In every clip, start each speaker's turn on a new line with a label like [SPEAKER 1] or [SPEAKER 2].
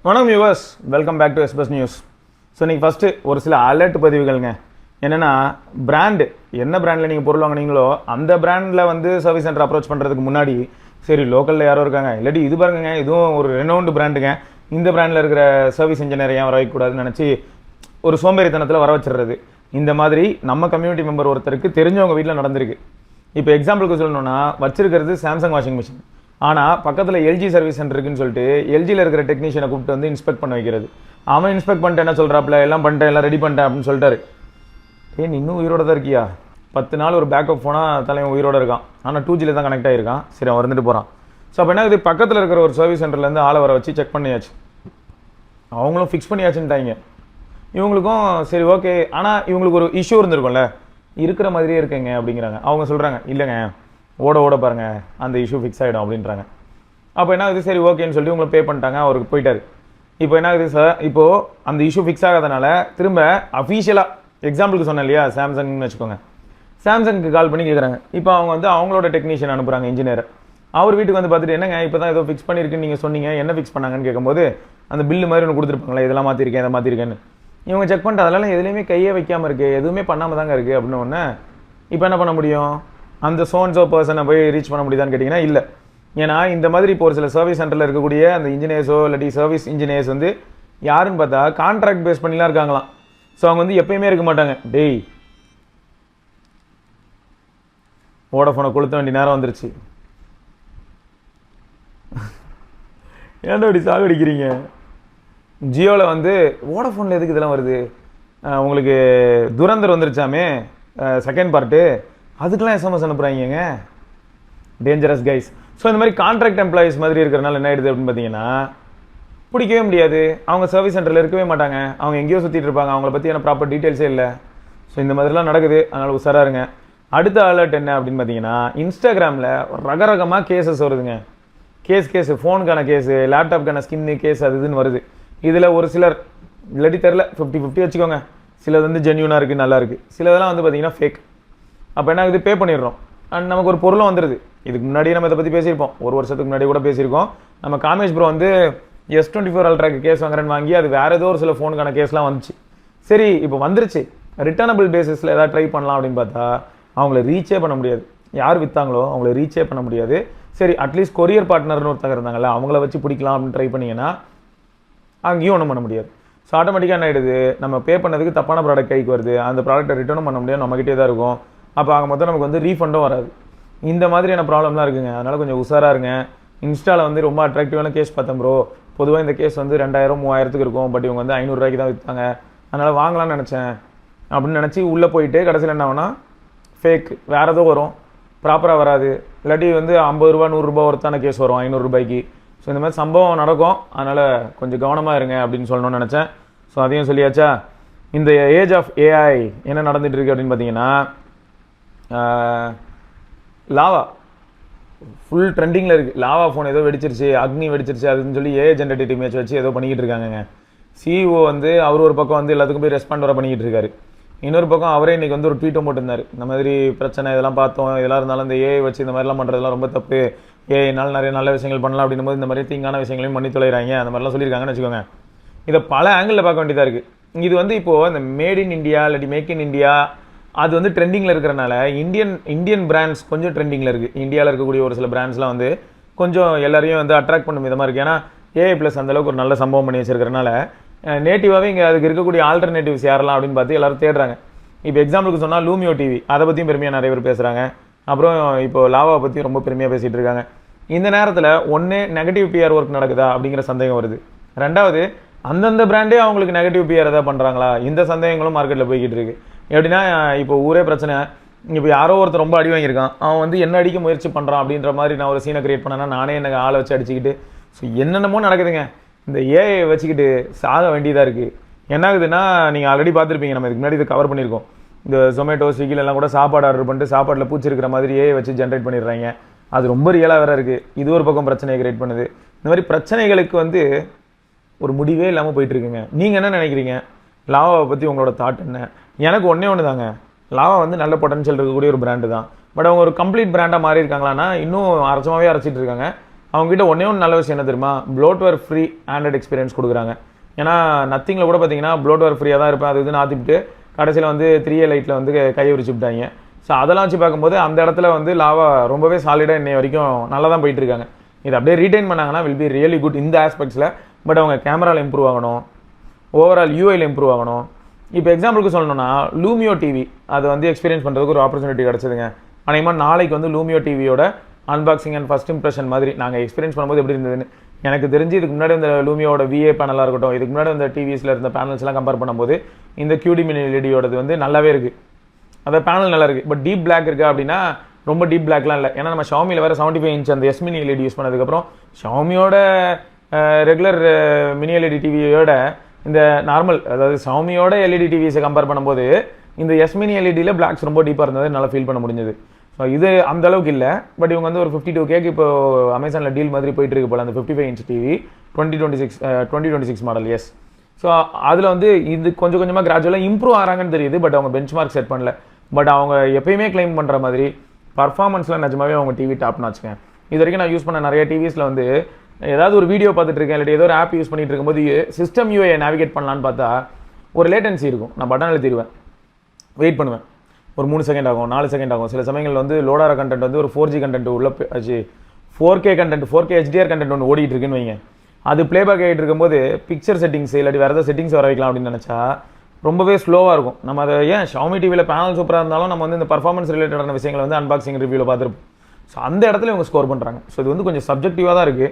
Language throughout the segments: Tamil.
[SPEAKER 1] வணக்கம் viewers, welcome back to SBS news. So இன்றைக்கி ஃபஸ்ட்டு ஒரு சில அலர்ட் பதிவுகள்ங்க. என்னென்னா, பிராண்டு என்ன பிராண்டில் நீங்கள் பொருள் வாங்கினீங்களோ அந்த பிராண்டில் வந்து சர்வீஸ் சென்டர் அப்ரோச் பண்ணுறதுக்கு முன்னாடி சரி லோக்கலில் யாரோ இருக்காங்க, இல்லாட்டி இது பாருங்க இதுவும் ஒரு ரெனவுண்டு பிராண்டுங்க, இந்த பிராண்டில் இருக்கிற சர்வீஸ் இன்ஜினியர் ஏன் வர வைக்கக்கூடாதுன்னு நினச்சி ஒரு சோம்பேறித்தனத்தில் வர வச்சிடுறது. இந்த மாதிரி நம்ம கம்யூனிட்டி மெம்பர் ஒருத்தருக்கு தெரிஞ்சவங்க வீட்டில் நடந்திருக்கு. இப்போ எக்ஸாம்பிளுக்கு சொல்லணும்னா, வச்சிருக்கிறது சாம்சங் வாஷிங் மிஷின், ஆனால் பக்கத்தில் எல்ஜி சர்வீஸ் சென்டர் இருக்குன்னு சொல்லிட்டு எல்ஜியில் இருக்கிற டெக்னீஷியனை கூப்பிட்டு வந்து இன்ஸ்பெக்ட் பண்ண வைக்கிறது. அவன் இன்ஸ்பெக்ட் பண்ணிட்டு என்ன சொல்கிறாப்புல, எல்லாம் பண்ணிட்டேன், எல்லாம் ரெடி பண்ணிட்டேன் அப்படின்னு சொல்லிட்டாரு. நீ இன்னும் உயிரோட தான் இருக்கியா? 10 நாள் ஒரு பேக்கப் ஃபோனாக தலைவன் உயிரோட இருக்கான், ஆனால் 2Gயில் தான் கனெக்ட் ஆகிருக்கான். சரி, அவன் வந்துட்டு போகிறான். ஸோ அப்போ என்ன, இது பக்கத்தில் இருக்கிற ஒரு சர்வீஸ் சென்டர்லேருந்து ஆளை வர வச்சு செக் பண்ணியாச்சு, அவங்களும் ஃபிக்ஸ் பண்ணியாச்சுன்ட்டாங்க. இவங்களுக்கும் சரி ஓகே, ஆனால் இவங்களுக்கு ஒரு இஷ்யூ இருந்திருக்கும்ல, இருக்கிற மாதிரியே இருக்குங்க அப்படிங்கிறாங்க. அவங்க சொல்கிறாங்க இல்லைங்க, ஓட பாருங்கள் அந்த இஷ்யூ ஃபிக்ஸ் ஆகிடும் அப்படின்றாங்க. அப்போ என்ன ஆகுது, சரி ஓகேன்னு சொல்லிட்டு உங்களுக்கு பே பண்ணிட்டாங்க, அவருக்கு போயிட்டார். இப்போ என்ன ஆகுது சார், இப்போது அந்த இஷ்யூ ஃபிக்ஸ் ஆகாதனால திரும்ப அஃபீஷியலாக எக்ஸாம்பிளுக்கு சொன்னேன் இல்லையா, சாம்சங்னு வச்சுக்கோங்க, சாம்சங்க்கு கால் பண்ணி கேட்குறாங்க. இப்போ அவங்க வந்து அவங்களோட டெக்னீஷியன் அனுப்புகிறாங்க, இன்ஜினியர். அவர் வீட்டுக்கு வந்து பார்த்துட்டு என்னங்க இப்போ தான் ஏதோ ஃபிக்ஸ் பண்ணியிருக்குன்னு நீங்கள் சொன்னீங்க, என்ன ஃபிக்ஸ் பண்ணாங்கன்னு கேட்கும்போது அந்த பில்லு மாதிரி ஒன்று கொடுத்துருப்பாங்களே, இதெல்லாம் மாற்றிருக்கேன், இதை மாற்றிருக்கேன்னு. இவங்க செக் பண்ணிட்டு அதெல்லாம் எதுலேயுமே கையே வைக்காமல் இருக்குது, எதுவுமே பண்ணாமல் தாங்க இருக்குது அப்படின்னு ஒன்று. இப்போ என்ன பண்ண முடியும், அந்த சோன்ஸோ பர்சனை போய் ரீச் பண்ண முடியுதான்னு கேட்டிங்கன்னா இல்லை. ஏன்னா இந்த மாதிரி இப்போ ஒரு சில சர்வீஸ் சென்டரில் இருக்கக்கூடிய அந்த இன்ஜினியர்ஸோ இல்லாட்டி சர்வீஸ் இன்ஜினியர்ஸ் வந்து யாருன்னு பார்த்தா கான்ட்ராக்ட் பேஸ் பண்ணிலாம் இருக்காங்களாம். ஸோ அவங்க வந்து எப்பயுமே இருக்க மாட்டாங்க. டேய், வோடஃபோனை கொளுத்த வேண்டிய நேரம் வந்துருச்சு, ஏன்டா அப்படி சாகடிக்கிறீங்க? ஜியோவில் வந்து வோடஃபோனில் எதுக்கு இதெல்லாம் வருது, உங்களுக்கு துரந்தர் வந்துருச்சாமே செகண்ட் பார்ட்டு, அதுக்கெல்லாம் எஸ்எம்எஸ் அனுப்புகிறாங்க, டேஞ்சரஸ் கைஸ். ஸோ இந்த மாதிரி கான்ட்ராக்ட் எம்ப்ளாயிஸ் மாதிரி இருக்கிறனால என்ன ஆயிடுது அப்படின்னு பார்த்தீங்கன்னா, பிடிக்கவே முடியாது. அவங்க சர்வீஸ் சென்டரில் இருக்கவே மாட்டாங்க, அவங்க எங்கேயோ சுற்றிட்டு இருப்பாங்க, அவங்கள பற்றியான ப்ராப்பர் டீட்டெயில்ஸே இல்லை. ஸோ இந்த மாதிரிலாம் நடக்குது, அதனால் உஷாராக இருங்க. அடுத்த அலர்ட் என்ன அப்படின்னு பார்த்தீங்கன்னா, இன்ஸ்டாகிராமில் ரகரகமாக கேசஸ் வருதுங்க. கேஸ் ஃபோனுக்கான கேஸு, லேப்டாப்க்கான ஸ்கின்னு கேஸ், அது இதுன்னு வருது. இதில் ஒரு சிலர் இல்லாட்டி தெரில 50-50 வச்சுக்கோங்க, சிலது வந்து ஜென்யூனாக இருக்குது, நல்லா இருக்குது, சிலதெல்லாம் வந்து பார்த்தீங்கன்னா ஃபேக். அப்போ என்ன ஆகுது, பே பண்ணிடுறோம் அண்ட் நமக்கு ஒரு பொருளும் வந்துடுது. இதுக்கு முன்னாடியே நம்ம இதை பற்றி பேசியிருப்போம், ஒரு வருஷத்துக்கு முன்னாடி கூட பேசியிருக்கோம். நம்ம காமேஷ் ப்ரோ வந்து S24 அல்ட்ராக்கு கேஸ் வாங்குறேன்னு வாங்கி அது வேறு ஏதோ ஒரு சில ஃபோனுக்கான கேஸ்லாம் வந்துச்சு. சரி, இப்போ வந்துருச்சு, ரிட்டர்னபிள் பேசிஸில் ஏதாவது ட்ரை பண்ணலாம் அப்படின்னு பார்த்தா அவங்கள ரீச்சே பண்ண முடியாது. யார் விற்றாங்களோ அவங்கள ரீச்சே பண்ண முடியாது. சரி, அட்லீஸ்ட் கொரியர் பார்ட்னர்னு ஒருத்தங்க இருந்தாங்கல்ல, அவங்கள வச்சு பிடிக்கலாம் அப்படின்னு ட்ரை பண்ணிங்கன்னா அங்கேயும் ஒன்றும் பண்ண முடியாது. ஸோ ஆட்டோமேட்டிக்காக என்ன ஆகிடுது, நம்ம பே பண்ணதுக்கு தப்பான ப்ராடக்ட் கைக்கு வருது, அந்த ப்ராடக்ட்டை ரிட்டர்னும் பண்ண முடியாது, நம்மகிட்டே தான் இருக்கும். அப்போ ஆக மொத்தம் நமக்கு வந்து ரீஃபண்டும் வராது. இந்த மாதிரியான ப்ராப்ளம்லாம் இருக்குங்க. அதனால் கொஞ்சம் உஷாராக இருங்க. இன்ஸ்டாவில் வந்து ரொம்ப அட்ராக்டிவான கேஸ் பார்த்தேன் ப்ரோ, பொதுவாக இந்த கேஸ் வந்து 2000-3000 இருக்கும், பட் இவங்க வந்து 500 ரூபாய்க்கு தான் விற்றாங்க, அதனால் வாங்கலாம்னு நினச்சேன் அப்படின்னு நினச்சி உள்ளே போயிட்டு கடைசியில் என்ன ஆகுனா ஃபேக் வேறு ஏதோ வரும், ப்ராப்பராக வராது. இல்லாட்டி வந்து 50 ரூபா 100 ரூபா ஒருத்தான கேஸ் வரும் 500 ரூபாய்க்கு. ஸோ இந்த மாதிரி சம்பவம் நடக்கும், அதனால் கொஞ்சம் கவனமாக இருங்க அப்படின்னு சொல்லணும்னு நினச்சேன். ஸோ அதையும் சொல்லியாச்சா. இந்த ஏஜ் ஆஃப் ஏஐ என்ன நடந்துகிட்டு இருக்கு அப்படின்னு பார்த்தீங்கன்னா, லாவா ஃபுல் ட்ரெண்டிங்கில் இருக்குது. லாவா ஃபோன் ஏதோ வெடிச்சிருச்சு, அக்னி வெடிச்சிருச்சு அதுன்னு சொல்லி ஏஐ ஜென்ரேட்டிவ் இமேஜ் வச்சு ஏதோ பண்ணிக்கிட்டு இருக்காங்க. சிஇஓ வந்து அவர் ஒரு பக்கம் வந்து எல்லாத்துக்கும் போய் ரெஸ்பாண்ட் வர பண்ணிக்கிட்டு இருக்காரு. இன்னொரு பக்கம் அவரே இன்றைக்கி வந்து ஒரு ட்வீட்டும் போட்டிருந்தார், இந்த மாதிரி பிரச்சனை இதெல்லாம் பார்த்தோம், இதெல்லாம் இருந்தாலும் இந்த ஏஐ வச்சு இந்த மாதிரிலாம் பண்ணுறதுலாம் ரொம்ப தப்பு, ஏஐனால் நிறைய நல்ல விஷயங்கள் பண்ணலாம் அப்படின்னும் போது இந்த மாதிரி தீங்கான விஷயங்களையும் பண்ணி தொலைகிறாங்க, அந்த மாதிரிலாம் சொல்லியிருக்காங்கன்னு வச்சுக்கோங்க. இதை பல ஆங்கிளில் பார்க்க வேண்டியதாக இருக்குது. இது வந்து இப்போது இந்த மேட் இன் இண்டியா இல்லாட்டி மேக் இன் இண்டியா அது வந்து ட்ரெண்டிங்கில் இருக்கிறனால இந்தியன் பிராண்ட்ஸ் கொஞ்சம் ட்ரெண்டிங்கில் இருக்குது. இந்தியாவில் இருக்கக்கூடிய ஒரு சில பிராண்ட்ஸ்லாம் வந்து கொஞ்சம் எல்லாரையும் வந்து அட்ராக்ட் பண்ணும் விதமாக இருக்குது. ஏன்னா ஏஐ ப்ளஸ் அந்தளவுக்கு ஒரு நல்ல சம்பவம் பண்ணி வச்சிருக்கிறனால நேட்டிவாகவே இங்கே அதுக்கு இருக்கக்கூடிய ஆல்டர்னேட்டிவ்ஸ் யாரெல்லாம் அப்படின்னு பார்த்து எல்லாரும் தேடுறாங்க. இப்போ எக்ஸாம்பிளுக்கு சொன்னால் லூமியோ டிவி, அதை பற்றியும் பெருமையாக நிறைய பேர் பேசுகிறாங்க. அப்புறம் இப்போது லாவா பற்றியும் ரொம்ப பெருமையாக பேசிகிட்டு இருக்காங்க. இந்த நேரத்தில் ஒன்று நெகட்டிவ் பிஆர் ஒர்க் நடக்குதா அப்படிங்கிற சந்தேகம் வருது. ரெண்டாவது, அந்தந்த பிராண்டே அவங்களுக்கு நெகட்டிவ் பிஆர் எதாவது பண்ணுறாங்களா, இந்த சந்தேகங்களும் மார்க்கெட்டில் போய்கிட்டு இருக்கு. எப்படின்னா, இப்போ ஊரே பிரச்சனை, இப்போ யாரோ ஒருத்தர் ரொம்ப அடி வாங்கியிருக்கான், அவன் வந்து என்ன அடிக்க முயற்சி பண்ணுறான் அப்படின்ற மாதிரி நான் ஒரு சீனை கிரியேட் பண்ணேன்னா நானே எனக்கு ஆளை வச்சு அடிச்சுக்கிட்டு ஸோ என்னென்னமோ நடக்குதுங்க. இந்த ஏஐ வச்சுக்கிட்டு சாக வேண்டியதாக இருக்குது. என்ன ஆகுதுன்னா, நீங்கள் ஆல்ரெடி பார்த்துருப்பீங்க, நம்ம இதுக்கு முன்னாடி இதை கவர் பண்ணியிருக்கோம். இந்த ஜொமேட்டோ ஸ்விக்கிலெல்லாம் கூட சாப்பாடு ஆர்டர் பண்ணிட்டு சாப்பாட்டில் பூச்சி இருக்கிற மாதிரி ஏஐ வச்சு ஜென்ரேட் பண்ணிடுறாங்க. அது ரொம்ப ரியலாக வேறு இருக்குது. இது ஒரு பக்கம் பிரச்சனையை கிரியேட் பண்ணுது. இந்த மாதிரி பிரச்சனைகளுக்கு வந்து ஒரு முடிவே இல்லாமல் போயிட்டுருக்குங்க. நீங்கள் என்ன நினைக்கிறீங்க? லாவாவை பற்றி உங்களோட தாட் என்ன? எனக்கு ஒன்று தாங்க, லாவா வந்து நல்ல பொட்டன்ஷியல் இருக்கக்கூடிய ஒரு பிராண்டு தான். பட் அவங்க ஒரு கம்ப்ளீட் பிராண்டாக மாறி இருக்காங்களான்னா இன்னும் அரைச்சமாகவே அரைச்சிட்டு இருக்காங்க. அவங்ககிட்ட ஒன்றே ஒன்று நல்ல விஷயம் என்ன தெரியுமா, ப்ளோட்வேர் ஃப்ரீ ஆண்ட்ராய்டு எக்ஸ்பீரியன்ஸ் கொடுக்குறாங்க. ஏன்னா நத்திங்கில் கூட பார்த்தீங்கன்னா ப்ளோட்வேர் ஃப்ரீயாக தான் இருப்பேன், அது ஆற்றிவிட்டு கடைசியில் வந்து 3A லைட்டில் வந்து கையை விரிச்சு விட்டாங்க. ஸோ அதெல்லாம் வச்சு பார்க்கும்போது அந்த இடத்துல வந்து லாவா ரொம்பவே சாலிடாக இன்னை வரைக்கும் நல்லா தான் போயிட்டு இருக்காங்க. இது அப்படியே ரீடைன் பண்ணாங்கன்னா வில் பி ரியலி குட் இந்த ஆஸ்பெக்ட்ஸில். பட் அவங்க கேமராவில் இம்ப்ரூவ் ஆகணும், ஓவரால் யூஐயில் இம்ப்ரூவ் ஆகணும். இப்போ எக்ஸாம்பிளுக்கு சொல்லணும்னா லூமியோ டிவி அது வந்து எக்ஸ்பீரியன்ஸ் பண்ணுறதுக்கு ஒரு ஆப்பர்ச்சுனிட்டி கிடச்சிதுங்க. அநேகமாக நாளைக்கு வந்து லூமியோ டிவியோட அன்பாக்சிங் அண்ட் ஃபஸ்ட் இம்ப்ரெஷன் மாதிரி நாங்கள் எக்ஸ்பீரியன்ஸ் பண்ணும்போது எப்படி இருந்ததுன்னு எனக்கு தெரிஞ்சு. இதுக்கு முன்னாடி இந்த லூமியோட விஏ பேனலாக இருக்கட்டும், இதுக்கு முன்னாடி இந்த டிவிஸில் இருந்த பேனல்ஸ்லாம் கம்பேர் பண்ணும்போது இந்த QD மினி எல்இடியோடது வந்து நல்லாவே இருக்குது. அதாவது பேனல் நல்லா இருக்குது. பட் டீப் பிளாக் இருக்கா அப்படின்னா ரொம்ப டீப் பிளாக்லாம் இல்லை. ஏன்னா நம்ம ஷாமியில் வேறு 75 இன்ச் அந்த எஸ் மினி எல்இடி யூஸ் பண்ணதுக்கப்புறம் ஷாமியோட ரெகுலர் மினி எல்இடி டிவியோட இந்த நார்மல் அதாவது ஷாமியோட எல்இடி டிவிஸை கம்பேர் பண்ணும்போது இந்த எஸ் மினி எல்இடியில் பிளாக்ஸ் ரொம்ப டீப்பாக இருந்தது, நல்லா ஃபீல் பண்ண முடிஞ்சது. ஸோ இது அந்த அளவுக்கு இல்லை. பட் இவங்க வந்து ஒரு 52K இப்போ அமேசானில் டீல் மாதிரி போயிட்டு இருக்கு போல் அந்த 55 inch TV 2026 model. Yes. So அதில் வந்து இது கொஞ்சம் கொஞ்சமாக கிராஜுவலாக இம்ப்ரூவ் ஆகிறாங்கன்னு தெரியுது. பட் அவங்க பெஞ்ச் மார்க் செட் பண்ணல. பட் அவங்க எப்பயுமே கிளைம் பண்ணுற மாதிரி பர்ஃபார்மன்ஸில் நிஜமாவே அவங்க டிவி டாப்னு வச்சுக்கேன். இது வரைக்கும் நான் யூஸ் பண்ண நிறைய டிவிஸில் வந்து ஏதாவது ஒரு வீடியோ பார்த்துட்டு இருக்கேன், இல்லாட்டி ஏதோ ஒரு ஆப் யூஸ் பண்ணிட்டு இருக்கும்போது சிஸ்டம் யூஐ நேவிகேட் பண்ணலான்னு பார்த்தா ஒரு லேட்டன்சி இருக்கும். நான் பட்டன் அழுத்திடுவேன், வெயிட் பண்ணுவேன், ஒரு 3 செகண்ட் ஆகும், 4 செகண்ட் ஆகும். சில சமயங்கள் வந்து லோடார கண்டென்ட் வந்து ஒரு 4G கண்டென்ட் உள்ள 4K content 4K HDR content ஒன்று ஓடிட்டு இருக்குன்னு வைங்க. அது பிளேபேக் ஆகிட்டு இருக்கும்போது பிக்சர் செட்டிங்ஸ் இல்லாட்டி வேறு ஏதாவது செட்டிங்ஸ் வர வைக்கலாம் அப்படின்னு நினச்சா ரொம்பவே ஸ்லோவாக இருக்கும். நம்ம அதை ஏன் ஷாமி டிவியில் பேனல் சூப்பராக இருந்தாலும் நம்ம வந்து இந்த பர்ஃபார்மன்ஸ் ரிலேட்டடான விஷயங்களை வந்து அன்பாக்சிங் ரிவ்யூவில் பார்த்துருப்போம். ஸோ அந்த இடத்துல இவங்க ஸ்கோர் பண்ணுறாங்க. ஸோ இது வந்து கொஞ்சம் சப்ஜெக்டிவாக தான் இருக்குது.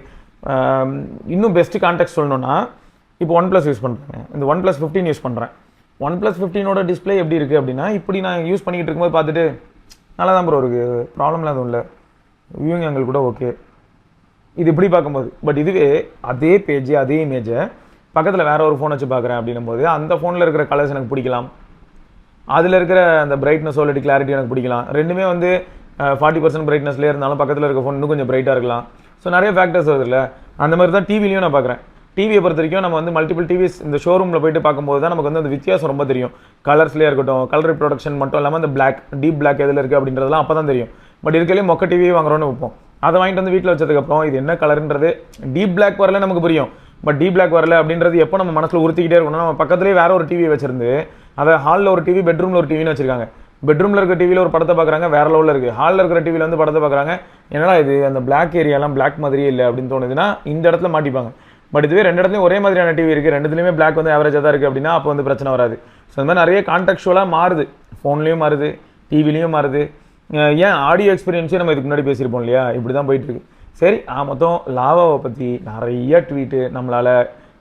[SPEAKER 1] இன்னும் பெஸ்ட்டு கான்டெக்ட் சொல்லணும்னா இப்போ OnePlus யூஸ் பண்ணுறாங்க, இந்த OnePlus 15 யூஸ் பண்ணுறேன். OnePlus 15ஓட டிஸ்பிளே எப்படி இருக்குது அப்படின்னா இப்படி நான் யூஸ் பண்ணிக்கிட்டு இருக்கும்போது பார்த்துட்டு நல்லா தான் ப்ரோ இருக்குது, ப்ராப்ளம்லாம் எதுவும் இல்லை, வியூவிங் ஆங்கிள் கூட ஓகே, இது இப்படி பார்க்கும்போது. பட் இதுவே அதே பேஜ் அதே இமேஜை பக்கத்தில் வேறு ஒரு ஃபோன் வச்சு பார்க்குறேன் அப்படின்னும் போது அந்த ஃபோனில் இருக்கிற கலர்ஸ் எனக்கு பிடிக்கலாம், அதில் இருக்கிற அந்த பிரைட்னஸ் ஓலடி கிளாரிட்டி எனக்கு பிடிக்கலாம். ரெண்டுமே வந்து 40% பிரைட்னஸ்லேயே இருந்தாலும் பக்கத்தில் இருக்க ஃபோன் இன்னும் கொஞ்சம் பிரைட்டாக இருக்கலாம். ஸோ நிறைய ஃபேக்டர்ஸ் வருது இல்லை. அந்த மாதிரி தான் டிவிலையும் நான் பார்க்குறேன். டிவியை பொறுத்த வரைக்கும் நம்ம வந்து மல்டிபிள் டிவிஸ் இந்த ஷோரூமில் போயிட்டு பார்க்கும்போது தான் நமக்கு வந்து அந்த வித்தியாசம் ரொம்ப தெரியும். கலர்ஸ்லேயே இருக்கட்டும், கலர் ப்ரொடக்ஷன் மட்டும் இல்லாமல் அந்த பிளாக் டீப் பிளாக் எதில் இருக்குது அப்படின்றதெல்லாம் அப்போ தான் தெரியும். பட் இருக்கலே மொக்க டிவியே வாங்குறோன்னு வைப்போம். அதை வாங்கிட்டு வந்து வீட்டில் வச்சதுக்கப்புறம் இது என்ன கலர்ன்றது டீப் பிளாக் வரல நமக்கு புரியும். பட் டீப் பிளாக் வரல அப்படின்றது எப்போ நம்ம மனசில் உறுத்திக்கிட்டே இருக்கணும். நம்ம பக்கத்துலேயே வேற ஒரு டிவி வச்சிருந்து அதை ஹாலில் ஒரு டிவி பெட்ரூமில் ஒரு டிவின்னு வச்சிருக்காங்க. பெட்ரூமில் இருக்கிற டிவியில் ஒரு படத்தை பார்க்குறாங்க, வேற லெவலில் இருக்குது. ஹாலில் இருக்கிற டிவியில் வந்து படத்தை பார்க்குறாங்க, என்னடா இது அந்த பிளாக் ஏரியாலாம் பிளாக் மாதிரியே இல்லை அப்படின்னு தோணுதுன்னா இந்த இடத்துல மாட்டிப்பாங்க. பட் இதுவே ரெண்டு இடத்துலையும் ஒரே மாதிரியான டிவி இருக்குது, ரெண்டுத்துலையுமே பிளாக் வந்து ஆவரேஜாக தான் இருக்குது அப்படின்னா அப்போ வந்து பிரச்சனை வராது. ஸோ இந்த மாதிரி நிறைய கான்டெக்சுவலாக மாறுது, ஃபோன்லேயும் மாறுது, டிவிலையும் மாறுது. ஏன் ஆடியோ எக்ஸ்பீரியன்ஸே நம்ம இதுக்கு முன்னாடி பேசியிருப்போம் இல்லையா, இப்படி தான் போயிட்டுருக்கு. சரி, மொத்தம் லாவாவை பற்றி நிறைய ட்வீட்டு நம்மளால்